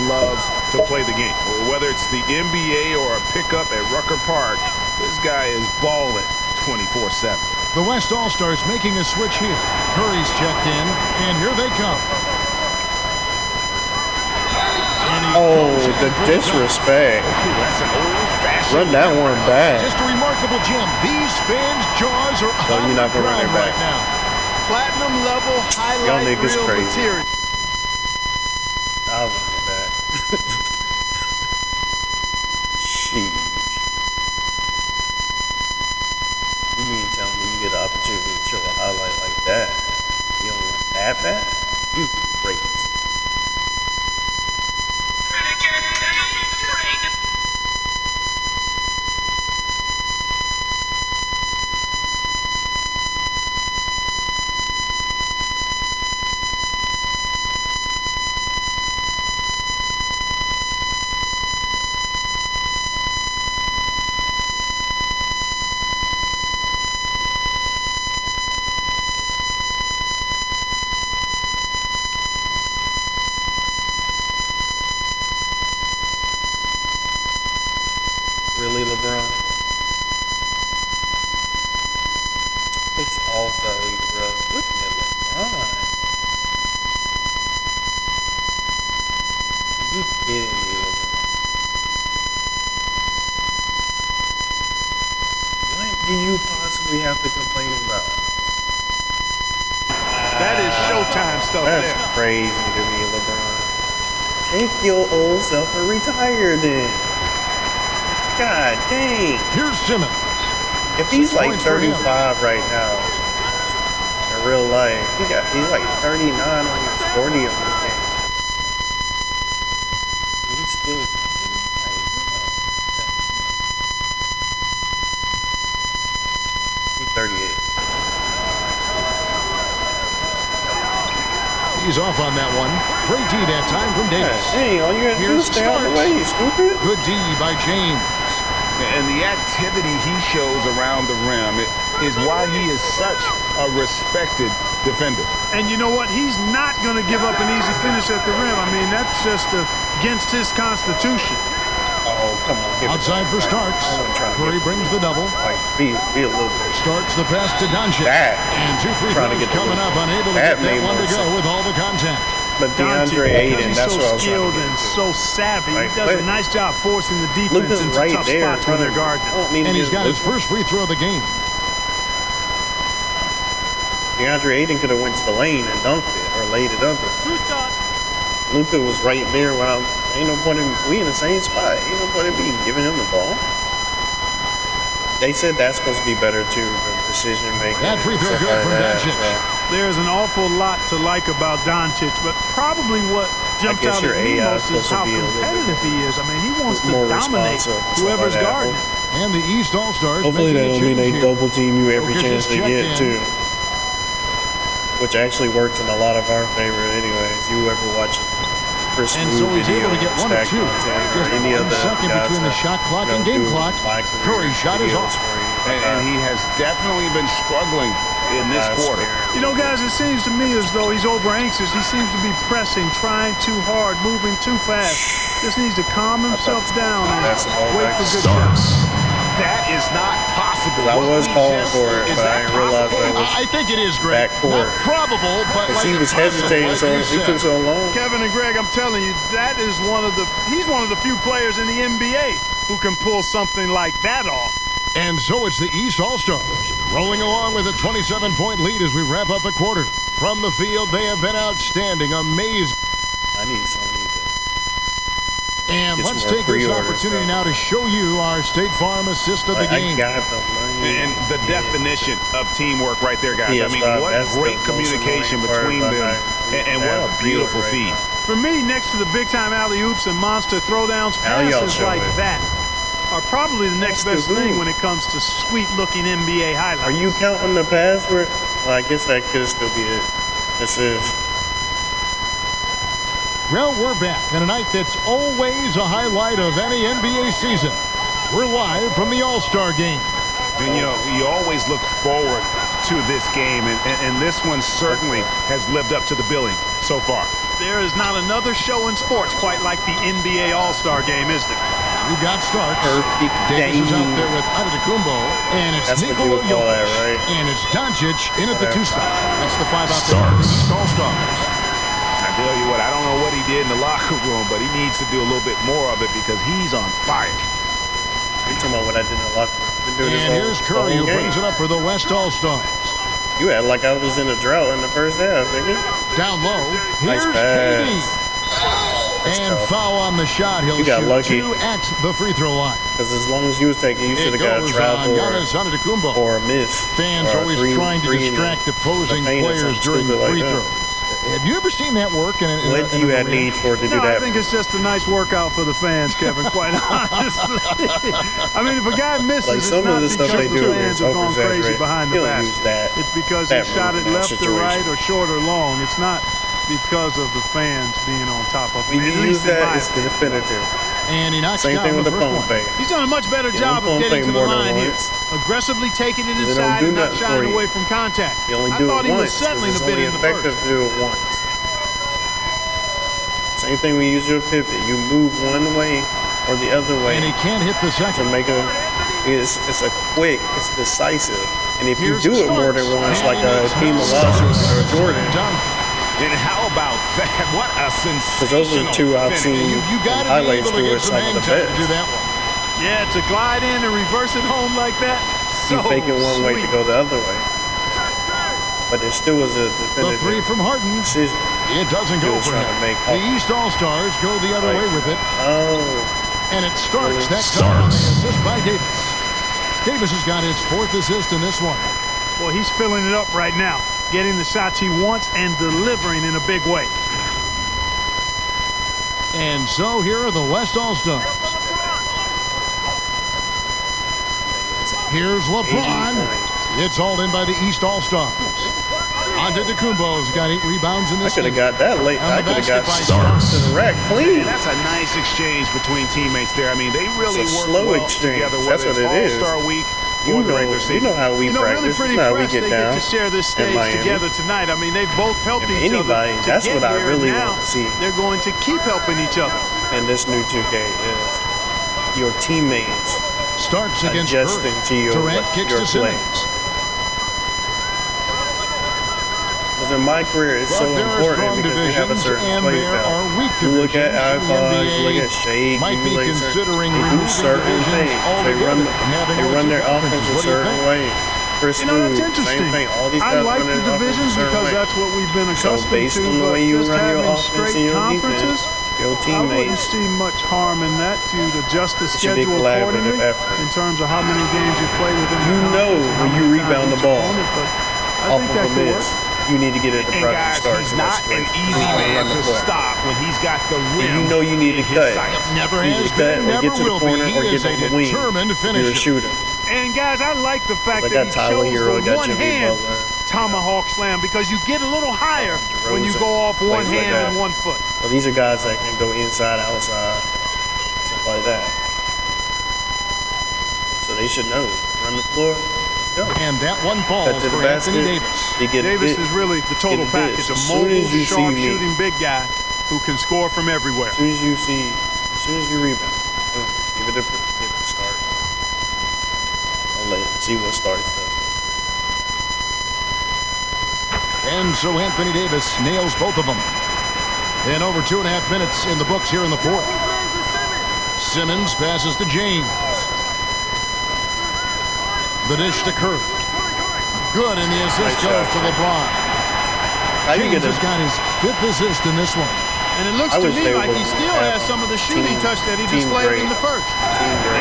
loves to play the game. Whether it's the NBA or a pickup at Rucker Park, this guy is balling 24/7. The West All-Stars making a switch here. Curry's checked in, and here they come. Oh, the disrespect. That's an old-fashioned. Run that one back. Just a remarkable gem. These fans' jaws are No, on you're not the gonna run ground it back. right now. Platinum level Y'all highlight niggas reel crazy. material. I'll run it back. Sheesh. You mean tell me you get an opportunity to show a highlight like that? You don't run that back? You crazy. Really, LeBron? It's All-Star Week, bro. Look at LeBron. Are you kidding me, LeBron? What do you possibly have to complain about? That is Showtime stuff That's there. crazy to me, LeBron. Take your old self and retire then. God dang. Here's Simmons. If he's like points for him. 35 right now, in real life, he's like 39 almost 40 on this game. He's still he's 38. He's off on that one. Great D that time from Davis. Hey, all you gotta do is Here's stay out the Starks. way, you stupid. Good D by James. And the activity he shows around the rim is why he is such a respected defender. And you know what? He's not going to give up an easy finish at the rim. I mean, that's just against his constitution. Oh, come on. Give it Outside back. for Starks. I wasn't trying to Curry get- brings the double. Like, be a little bit. Starts the pass to Doncic. That. And 2 free Trying to throws get the coming one. up, unable to That get that made one to more go sense. with all the contact. But Dante, DeAndre Ayton, he's that's so what I was trying skilled to get and to. so savvy. Like, he does a nice job forcing the defense Luka's into right tough there. spots when they're running. guarding. I don't need to And he's get got his Luka. first free throw of the game. DeAndre Ayton could have went to the lane and dunked it or laid it up. Luka was right there when Ain't no point in we in the same spot. Ain't no point in me giving him the ball. They said that's supposed to be better too, the decision making. That free throw good from Doncic. There's an awful lot to like about Doncic, but probably what jumped out at me most is how competitive he is. I mean, he wants to dominate whoever's guarding him. And the East All-Stars. Hopefully that don't mean they double team you every chance they get too. Which actually worked in a lot of our favor anyways. You ever watch Chris and so he's able to get one or two. Just any other second between the shot clock and game clock. Curry's shot is off. And he has definitely been struggling in this quarter. You know, guys, it seems to me as though he's over anxious. He seems to be pressing, trying too hard, moving too fast. Just needs to calm himself down and wait for good shots. That is not possible. I was calling for it, but I didn't realize that was I think it is great. backcourt. Not probable, but like he was hesitating, so he took so long. Kevin and Greg, I'm telling you, that is he's one of the few players in the NBA who can pull something like that off. And so it's the East All-Stars rolling along with a 27-point lead as we wrap up a quarter. From the field, they have been outstanding, amazing. I need something to and let's take this opportunity now to show you our State Farm assist of the game. I got the money. And the definition of teamwork right there, guys. I mean, what great communication between them. And what a beautiful feed. For me, next to the big-time alley-oops and monster throwdowns, passes like that are probably the next best thing when it comes to sweet-looking NBA highlights. Are you counting the password? Well, I guess that could still be it. Assist. Well, we're back on a night that's always a highlight of any NBA season. We're live from the All-Star Game. And, you know, you always look forward to this game, and this one certainly has lived up to the billing so far. There is not another show in sports quite like the NBA All-Star Game, is there? You got Starks. Davis is out there with Antetokounmpo, and it's Nikola Jokic, right? And it's Doncic in at the two spot. That's the five out there. Starks. All-Stars. I tell you what, I don't know what he did in the locker room, but he needs to do a little bit more of it because he's on fire. You're talking about what I did in the locker room. And here's Curry who brings it up for the West All-Stars. You had like I was in a drought in the first half, nigga. Down low, here's KD. And foul on the shot. He'll shoot lucky. 2 at the free throw line. Because as long as you was taking, you should have got a travel or a miss. Fans always trying to distract opposing players during the free throws. Have you ever seen that work? What do you have need for to do that? I think it's just a nice workout for the fans, Kevin, quite honestly. I mean, if a guy misses, some it's of the not stuff because they the do fans have gone crazy behind the basket. It's because he shot it left or right or short or long. It's not because of the fans being on top of him. When you use that, it's the definitive. And he knocks Same down thing with the pump fake. He's done a much better job of getting to the line here. Aggressively taking it inside and not shying away from contact. You only I do thought it he was once, settling a bit in the effective first. to do it once. Same thing when you use your pivot. You move one way or the other way. And he can't hit the second. To make it's a quick, it's decisive. And if you do it more than once, like a Hakeem Olajuwon or Jordan. And how about that? What a sensational because those are the two I've seen you got to be able to get some hang time to do that one. Yeah, to glide in and reverse it home like that. You fake it one way to go the other way. But there still was a the three from Harden. Decision. It doesn't go for him. The East All-Stars go the other way with it. Oh. And it starts. That comes assist by Davis. Davis has got his 4th assist in this one. Well, he's filling it up right now. Getting the shots he wants and delivering in a big way. And so here are the West All-Stars. Here's LeBron. It's hauled in by the East All-Stars. Antetokounmpo's got 8 rebounds in this. I could have got that late. I could have got Starks to the rack clean. And that's a nice exchange between teammates there. I mean, they really work well together. That's what it is. All-Star week. You know how we practice. Really pretty fresh they get to share this stage together tonight. I mean, they've both helped each other. That's what I really want to see. They're going to keep helping each other. And this new 2K is your teammates Starks against adjusting to your play. Because in my career, it's so important because you have a certain play style. You look at iPods, you look at Shade, you look at they do certain things. They run their offense a certain way. Chris that's interesting. Same thing. All these guys I like the divisions because that's what we've been accustomed to. Based on the way you run your offense and your defense, Your I wouldn't teammates see much harm in that. You'd adjust the should be schedule accordingly collaborative effort. in terms of how many games you play within the You know conference and how when you many times rebound the each ball opponent, but I off think of that a could miss, work. you need to get it to And Prodigy guys, Starks. he's not an easy man to stop when he's got the rim. You know you need to in his cut. sights. Never You need has to cut been, or never get to the will be. corner He or is get a on the wing. determined If you're a finisher. shooter. And guys, I like the fact Like that I he got Tyler chose Hero, the got Jimmy one-hand Butler. tomahawk slam because you get a little higher when you DeRozan, go off one plays like hand that. and 1 foot. Well, these are guys that can go inside, outside, stuff like that. So they should know. Run the floor. Let's go. And that one falls Cut to the for Anthony basket. Davis. They get Davis hit. is really the total Get the package, a dish. As soon mobile, as you see sharp me. shooting big guy who can score from everywhere. As soon as you rebound, boom, give it a start. I'll let it see what starts though. And so Anthony Davis nails both of them. And over 2.5 minutes in the books here in the fourth. Simmons passes to James. The dish to Curry. Good, and the assist Nice goes shot. to LeBron. How you James get has got his 5th assist in this one. And it looks I to wish me they like would he still have has some of the shooting team- touch that he team displayed grade. in the first.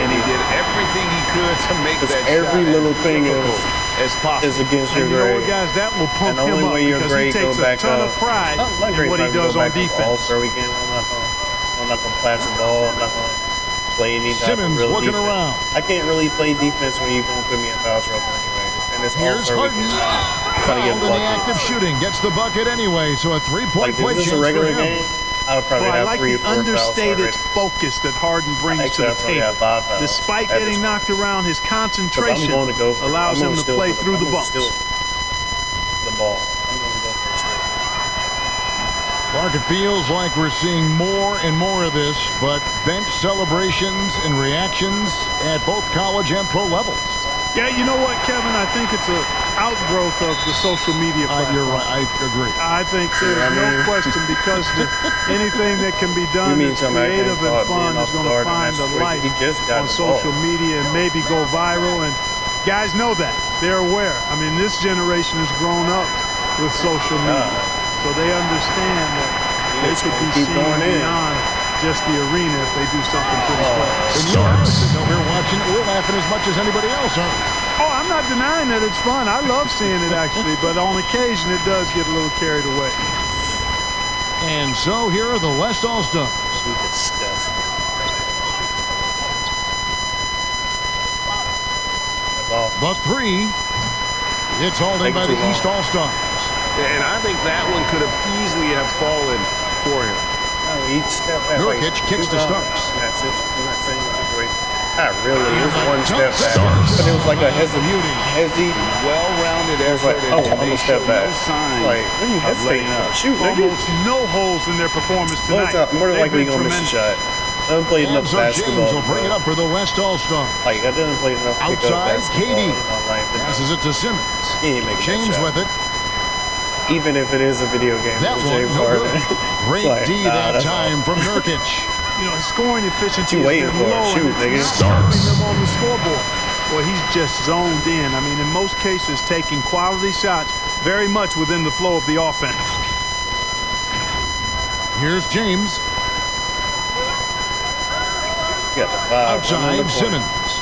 And he did everything he could to make Because that every shot little as thing difficult as possible. is against your And you know what, grade. guys, that will pump And the him only up way your because he grade takes go a back ton up. of pride My in grade what he might go does on back up defense. All-Star weekend. I'm not gonna pass the ball. I'm not gonna play any type of Simmons real looking defense. around. I can't really play defense when you're gonna put me in foul trouble anyway. And it's Here's All-Star Harden. weekend. Trying to Fouled get in the act of buckets. shooting. Gets the bucket anyway, so a 3-point Like, play if this is chance a for regular him. game, I would probably Well, I have like 3 the or 4 fouls understated already. focus that Harden brings to Actually, the I probably table. have 5 fouls. Despite at getting this knocked around, his point. 'Cause concentration I'm going to go for it. allows I'm him gonna to steal play for through the I'm gonna bumps. steal the ball. I'm going to go for a steal. Clark, it feels like we're seeing more and more of this, but bench celebrations and reactions at both college and pro levels. Yeah, you know what, Kevin? I think it's an outgrowth of the social media platform. You're right. I agree. I think there's I mean- no question because anything that can be done You mean that's something I creative can't and call fun being is off going to guard in find that a situation? life He just got on the ball. social media and maybe go viral. And guys know that. They're aware. I mean, this generation has grown up with social media. So they understand that they just could be keep seen going in. beyond just the arena if they do something pretty well. Starks. We're watching. We're laughing as much as anybody else, aren't we? Oh, I'm not denying that it's fun. I love seeing it, actually. But on occasion, it does get a little carried away. And so here are the West All-Stars. He disgusting. That's all. The 3. It's all in Taking by too the long. East All-Stars. And I think that one could have easily have fallen for him. No, he stepped back. Nurkic kicks to Starks. In that same situation. Not really. It was one step back. Starks. But it was like a hezzy. Well-rounded It was like, effort. oh, I'm going to step back. Like, what are you hesitating on? Shoot, nigga. Almost no holes in their performance More tonight. than They've likely been going to miss a tremendous. shot. I haven't played And enough so James basketball. will bring it up for the West All-Stars. Like, I didn't play enough to pick up Outside, basketball KD. in my life. Passes it to Simmons. He ain't making that James shot. with it. Even if it is a video game, That with one, James no Harden. good. Great It's like, D nah, that that's time from Nurkic. You know, his scoring efficiency you has waiting been for? low, Shoot, and nigga. it's not helping them on the scoreboard. Well, he's just zoned in. I mean, in most cases, taking quality shots very much within the flow of the offense. Here's James. You got the vibe. Outside, Simmons.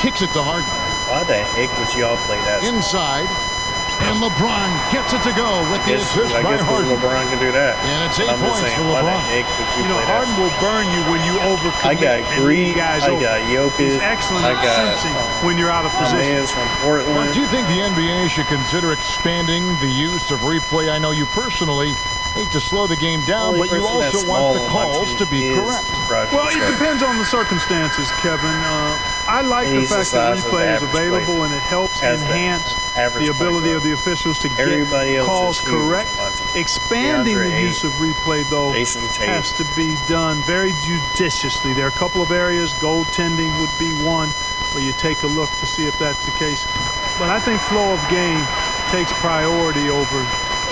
Kicks it to Harden. Why the heck would y'all play that? Inside. And LeBron gets it to go with the assist I by guess Harden. LeBron can do that. And it's 8 I'm just points saying, for why the LeBron. heck would You know, play that? Harden will burn you when you overcommit. I got and Greed, leave guys I open. got Jokic, He's excellent I at got sensing when you're out of my position. man's from Mark, Portland. do you think the NBA should consider expanding the use of replay? I know you personally hate to slow the game down, but you also want the calls to be correct. Well, it depends on the circumstances, Kevin. I like the He's the fact that size of replay the is average available player. and it helps Has the enhance average the ability player. of the officials to get Everybody else calls is huge, correct. Monty. Expanding the DeAndre use of replay, though, Jason Tate. has to be done very judiciously. There are a couple of areas, goaltending would be one, where you take a look to see if that's the case. But I think flow of game takes priority over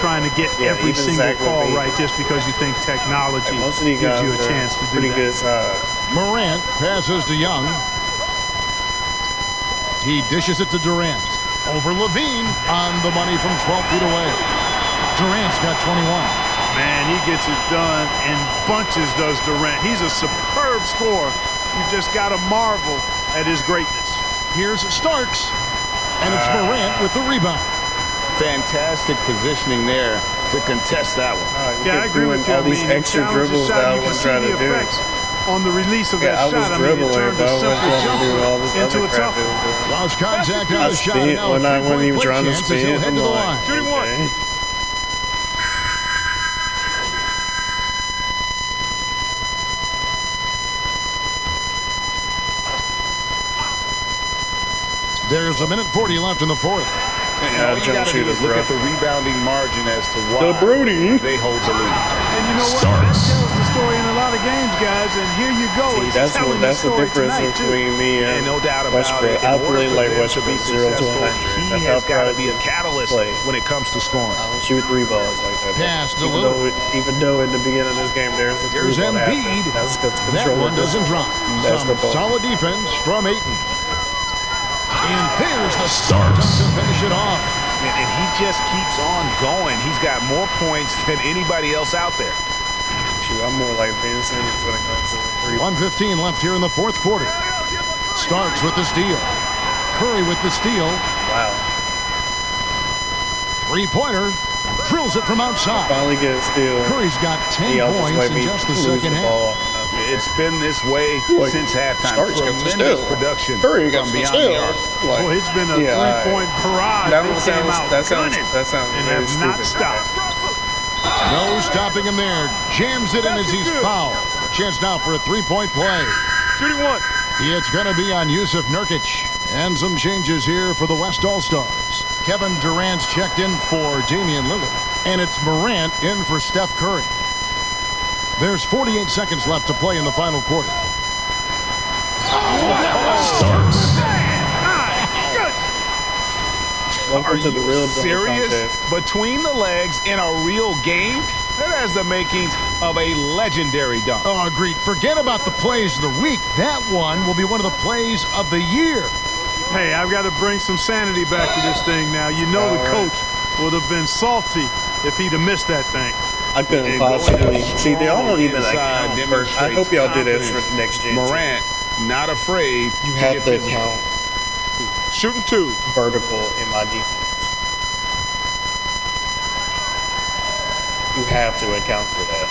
trying to get every even single Zach call LaVine. right just because you think technology Most of these gives guys you a are chance to do pretty that. good size. Morant passes to Young. He dishes it to Durant. Over Levine on the money from 12 feet away. Durant's got 21. Man, he gets it done in bunches, does Durant. He's a superb scorer. You just got to marvel at his greatness. Here's Starks, and it's Morant with the rebound. Fantastic positioning there to contest that one. Yeah, I agree with you. All these extra dribbles that I was trying to do. On the release of that I was shot, dribbling, it turned but a I was simple trying to do all jumper this into other a crap. tough one. Lost contact on I the shot. spin Now when I wasn't even play trying to chance as spin. he'll head I'm to the like, line. Shooting one. okay. There's a minute 40 left in the fourth. And all you got to do is look at the rebounding margin as to why they hold the lead. And you know what? Starks. That tells the story in a lot of games, guys. And here you go. See, It's that's telling the story difference tonight, too. between me and No doubt about Westbrook. it. I In order play for like them to Westbrook, be 0 to successful, 100. he That's has how got to be a Prodigy catalyst play. when it comes to scoring. I don't shoot 3 balls like that. Pass to even Lillard. even though in the beginning of this game there's a 3 Here's ball Embiid. happen. That's because That control one doesn't drop. Some basketball. solid defense from Ayton. And there's the Starks to finish it off. And he just keeps on going. He's got more points than anybody else out there. Shoot, I'm more like Ben Simmons when it comes to the 3. 1:15 left here in the fourth quarter. Starks with the steal. Curry with the steal. Wow. Three-pointer. Drills it from outside. Finally get a steal. Curry's got 10 He almost points made in me just the lose second half. ball. It's been this way Like, since halftime. Starks gets the Tremendous steal. production Curry gets from the beyond the steal. arc. Like, Well, it's been a yeah, three-point barrage. that They one came sounds- out that sounds- gunning that sounds and very have not stupid. stopped. No stopping him there. Jams it in as he's fouled. Chance now for a three-point play. Shooting one. It's going to be on Yusuf Nurkic. And some changes here for the West All-Stars. Kevin Durant's checked in for Damian Lillard. And it's Morant in for Steph Curry. There's 48 seconds left to play in the final quarter. Starks. Welcome to the real dunk Serious? contest. Between the legs in a real game? That has the makings of a legendary dunk. Oh, agreed. Forget about the plays of the week. That one will be one of the plays of the year. Hey, I've got to bring some sanity back to this thing now. You know the coach would have been salty if he'd have missed that thing. I couldn't And possibly going see. They all don't even inside account for. I demonstrates hope y'all do this for confidence. the next gen. Morant, not afraid You to have get to physical. count Shooting two. vertical in my defense. You have to account for that.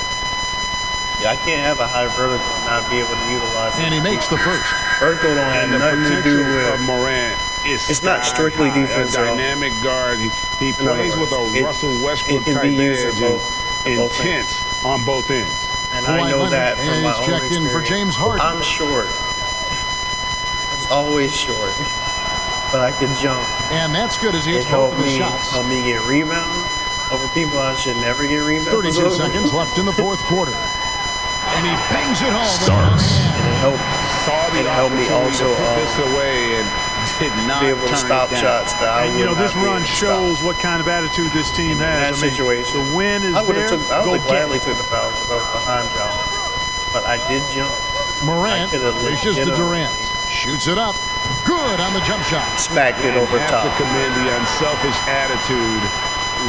Yeah, I can't have a high vertical and not be able to utilize it. And he makes the first. Vertical don't have And the nothing to do potential of with. Morant is It's not strictly sky high. defense, A y'all. dynamic guard. He In other plays with a words, Russell Westbrook it can type be used edge at both and ends. intense on both ends. And I know that from my is own checked in for experience. James Harden. I'm short. It's always short. But I can jump. And that's good as he It hits both helped of the me shots. help me get rebounds over people I should never get rebounds 32 over. seconds left in the fourth quarter. And he bangs it home. Starks. And it helped Saw the It helped me opportunity also, to put this away and did not be able to turn stop it down. shots that I And, would you know, this not be run able to shows stop. what kind of attitude this team has. that I mean, situation. the win is I would there. have Go get gladly it. took the foul because I was behind y'all. But I did jump. Morant I could've reaches to legitimately Durant. Shoots it up. Good on the jump shot. Smacked it And over have top. to commend the unselfish attitude.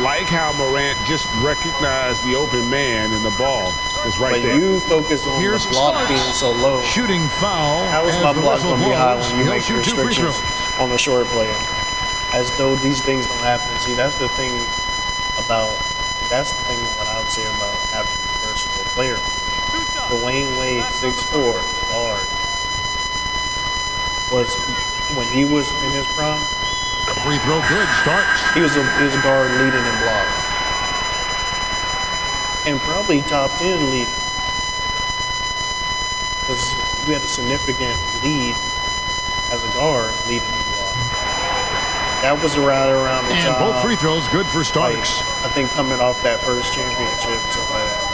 Like how Morant just recognized the open man and the ball is right But there. you focus on Here's the block Starks. being so low. Shooting foul. How is as my the block whistle going to be high blows. when you He'll make shoot 2 free restrictions throws. on the short player? As though these things don't happen. See, that's the thing that's the thing that I would say about having a versatile player. Dwayne Wade, 6'4", guard, was, when he was in his prime, Free throw good. Starks. he was a guard leading in blocks. And probably top 10 leading. Because we had a significant lead as a guard leading in blocks. That was right around the And time. both free throws good for Like, Starks. I think coming off that first championship, something like that.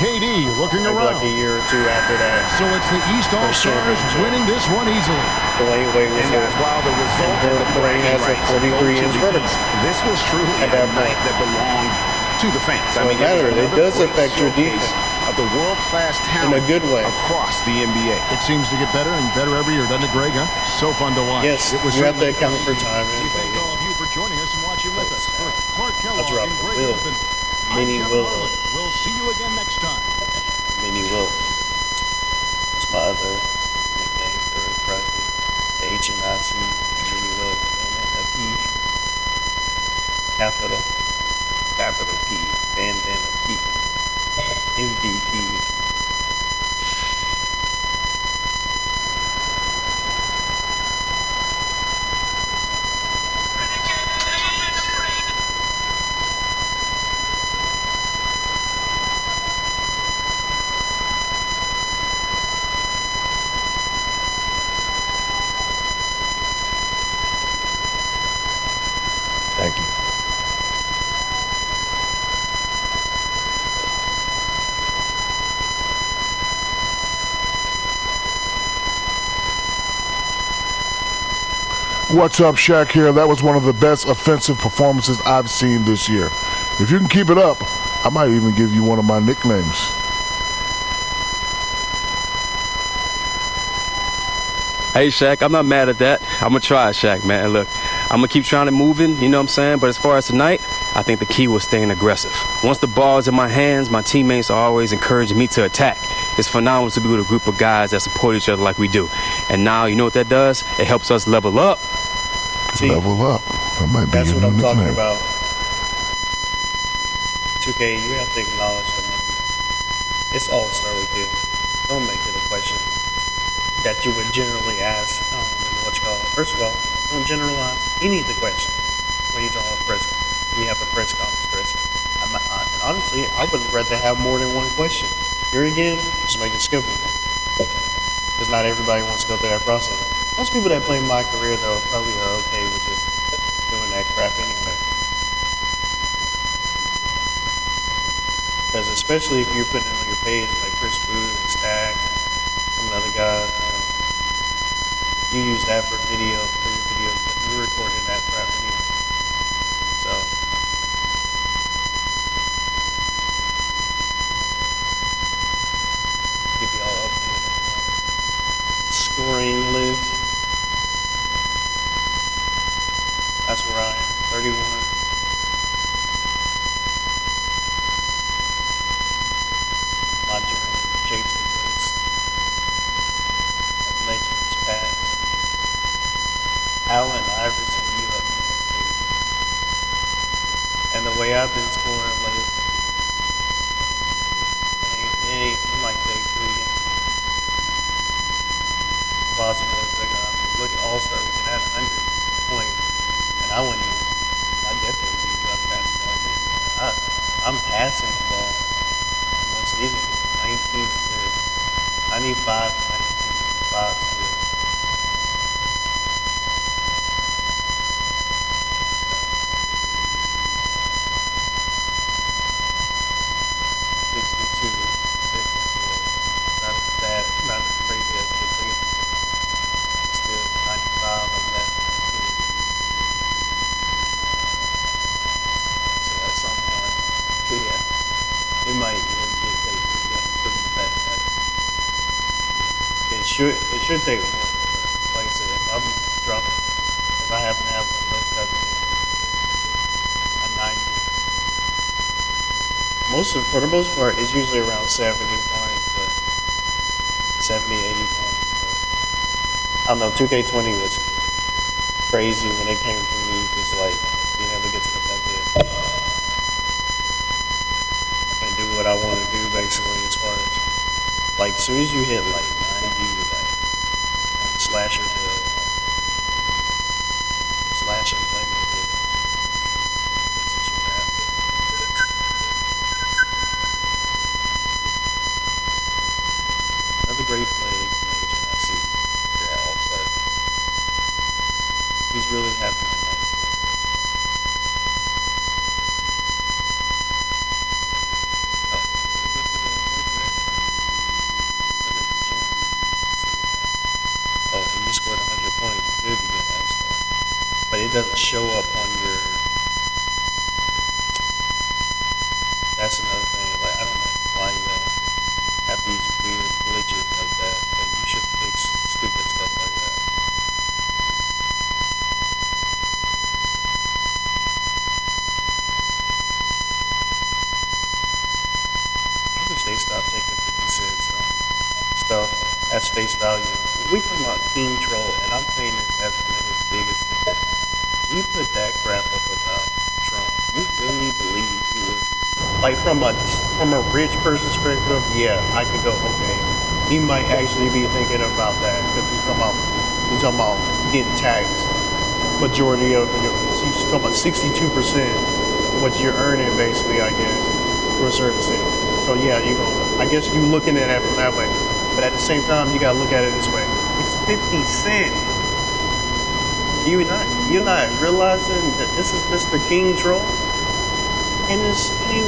KD looking Maybe around. like a year or two after that. So it's the East All-Stars championship. winning this one easily. Dwayne Wade was And there. while the result And of the Dwayne has a bragging rights 43 go to inch the vertical. East, this was truly At a that night point. that belonged to the fans. So it mattered. It does affect your defense of the world-class talent in a good way. across the NBA. It seems to get better and better every year, doesn't it, Greg? Huh? So fun to watch. Yes, it was you have to certainly account for fun. time. We thank all of you for joining us and watching with us. For Clark Kellogg dropped and the Greg wheel. Wilson, I'm Mini Kevin wheel. Harlan. Hospital, capital P, bandana P, MVP. Thank you. What's up, Shaq here. That was one of the best offensive performances I've seen this year. If you can keep it up, I might even give you one of my nicknames. Hey, Shaq, I'm not mad at that. I'm going to try, Shaq, man. Look, I'm going to keep trying to moving, you know what I'm saying? But as far as tonight, I think the key was staying aggressive. Once the ball's in my hands, my teammates are always encouraging me to attack. It's phenomenal to be with a group of guys that support each other like we do. And now, you know what that does? It helps us level up. See, level up. That might be that's your what I'm new talking nickname. about. 2K, you have to acknowledge the movement. It's all-star weekend. Don't make it a question that you would generally ask what you call it. First of all, don't generalize any of the questions when you talk about press. When you have a press conference, Chris. Honestly, I would rather have more than one question. Here again, just make it simple. Because not everybody wants to go through that process. Most people that play my career, though, probably are okay with just doing that crap anyway. Because especially if you're putting it on your page, like Chris Booth and Stack, some other guys, you use that for video, for your videos, but you're recording that crap anyway. So, keep y'all updated on the scoring list. That's where I am, 31. My journey chased the ghost of legends past. Allen Iverson, you up next, baby. And the way I've been scoring lately, it might take 3 games. Possible if they're gonna look at All-Star, we can have 100 points. And I wouldn't even, I definitely wouldn't even drop basketball again. I'm passing the ball. Most of these are 19 assists. I need 5 to 19, 5 steals. Not as crazy as the thing. Still 95 on that. So at some point, yeah, it might even get take 3 games for me back. It should take more. But like I said, if I'm dropping, if I happen to have one of those type of games, a 90. For the most part, it's usually around 70 points, but 70, 80 points. But I don't know, 2K20 was crazy when it came to me just like being able to get to the bucket and do what I want to do basically as far as like as soon as you hit like 90 like on slasher build, slashing playmaker, it's just rap. Another great play from Agent I see here at All-Star. He's really happy tonight. Oh, when you scored 100 points, good to get that stuff. But it doesn't show up on your. That's another thing. Like, I don't know why you have these weird glitches like that, but you should fix stupid stuff like that. I wish they stopped taking 50 cents stuff as face value. We talking about King Troll, and I'm saying this as one of his biggest things. You put that crap up about Trump. You really believe he would, like from a rich person's perspective? Yeah, I could go. Okay, he might actually be thinking about that because he's talking about getting taxed. Majority of your, he's talking about 62% what you're earning, basically. I guess for a certain sense. So yeah, I guess you looking at it from that way. But at the same time, you gotta look at it this way. It's 50 cents. You're not realizing that this is Mr. King Troll? And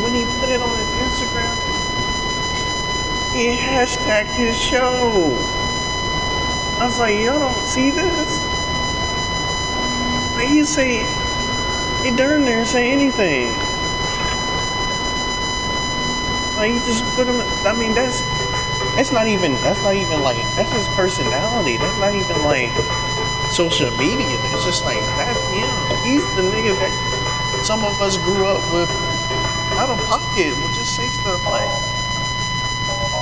when he put it on his Instagram, he hashtagged his show. I was like, y'all don't see this? Like he darn near say anything. Like you just put him. I mean, that's not even like that's his personality. That's not even like social media. It's just like that's him. He's the nigga that some of us grew up with out of pocket. We'll just say stuff like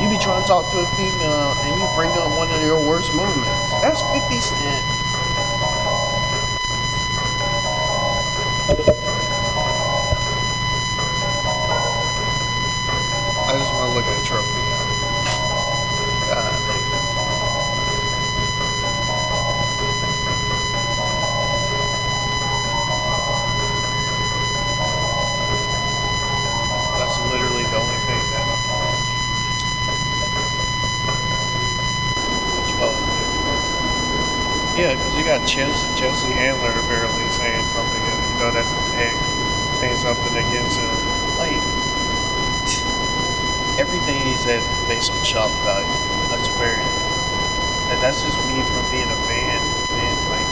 you be trying to talk to a female and you bring up one of your worst moments. That's 50 Cent. I just want to look at the trophy. God, that's literally the only thing that yeah, because you got Chelsea Handler apparently saying something, that's his ex, saying something against him. Like, everything he said is based on shock value. I swear. And that's just me from being a fan, and like,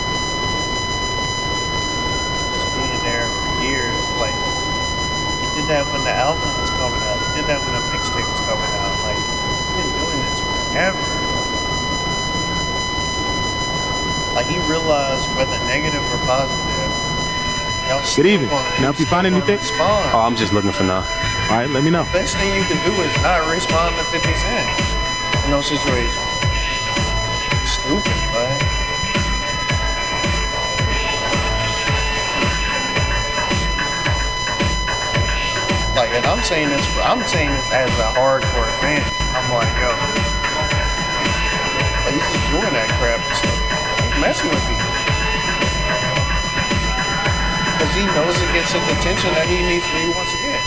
just being there for years. Like, he did that when the album was coming out. He did that when the mixtape was coming out. Like, he's been doing this forever. Like, he realized whether negative or positive. Good evening. Now, if you find anything? Respond. Oh, I'm just looking for now. All right, let me know. Best thing you can do is not respond to 50 Cent in those situations. Stupid, man. Like, and I'm saying this as a hardcore fan. I'm like, yo, like, he's just doing that crap and stuff. He's messing with people. Because he knows it gets his attention that he wants to get.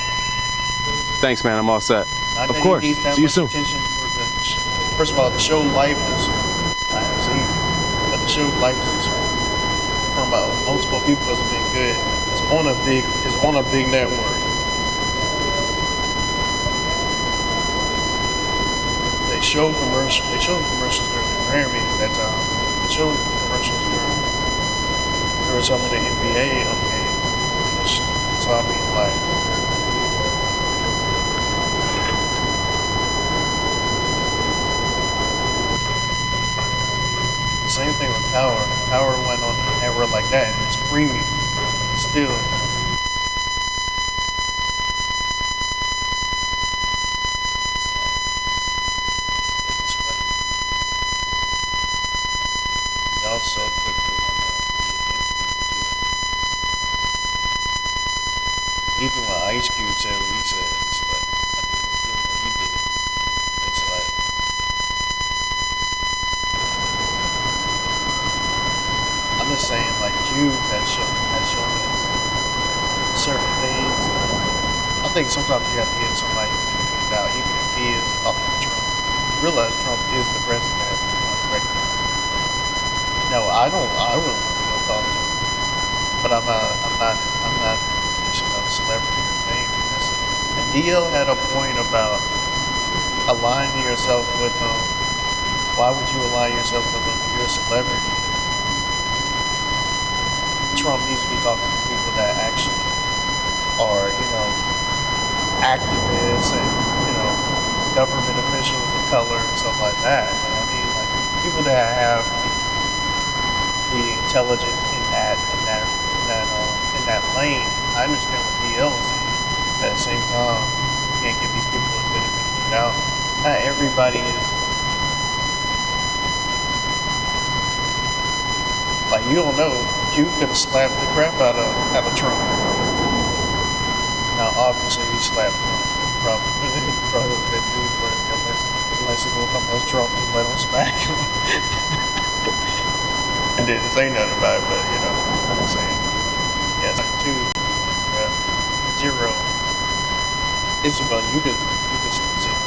Thanks, man. I'm all set. Of course. See you soon. First of all, the show Life is, I haven't seen it, but the show Life is from multiple people hasn't been good. It's on a big network. They show commercials during the Grammys that time. They showed commercials during some of the NBA games. So I mean, like. Same thing with Power. Power went on a network like that, and it's premium. Still. It's funny. Y'all so quick to want to be against people, too. Even when Ice Cube said what he said, it's like, I mean, doing what he did, it's like, I'm just saying, like, Cube has shown us certain things. I think sometimes you have to give somebody the doubt, even if he is talking to Trump. Realize Trump is the president at this point, right now. No, I wouldn't want to go talk to him. But I'm not in the position of celebrity or famous. And DL had a point about aligning yourself with him. Why would you align yourself with him? You're a celebrity. Trump needs to be talking to people that actually are, activists and, government officials of color and stuff like that. And I mean, like, people that have the intelligence in that lane. I understand what DL is saying. But at the same time, you can't give these people a benefit of the doubt. Not everybody is. Like, you don't know. Q could have slapped the crap out of Trump. obviously he slapped Trump. Probably would have been dude for it unless he will come as Trump just let him smack him. And didn't say nothing about it, but you know, I'm saying. Yeah, it's like 2-0. It's about you could see the screen.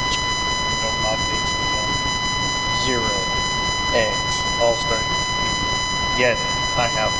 You know, my face was on 0x All-Star. Yet I have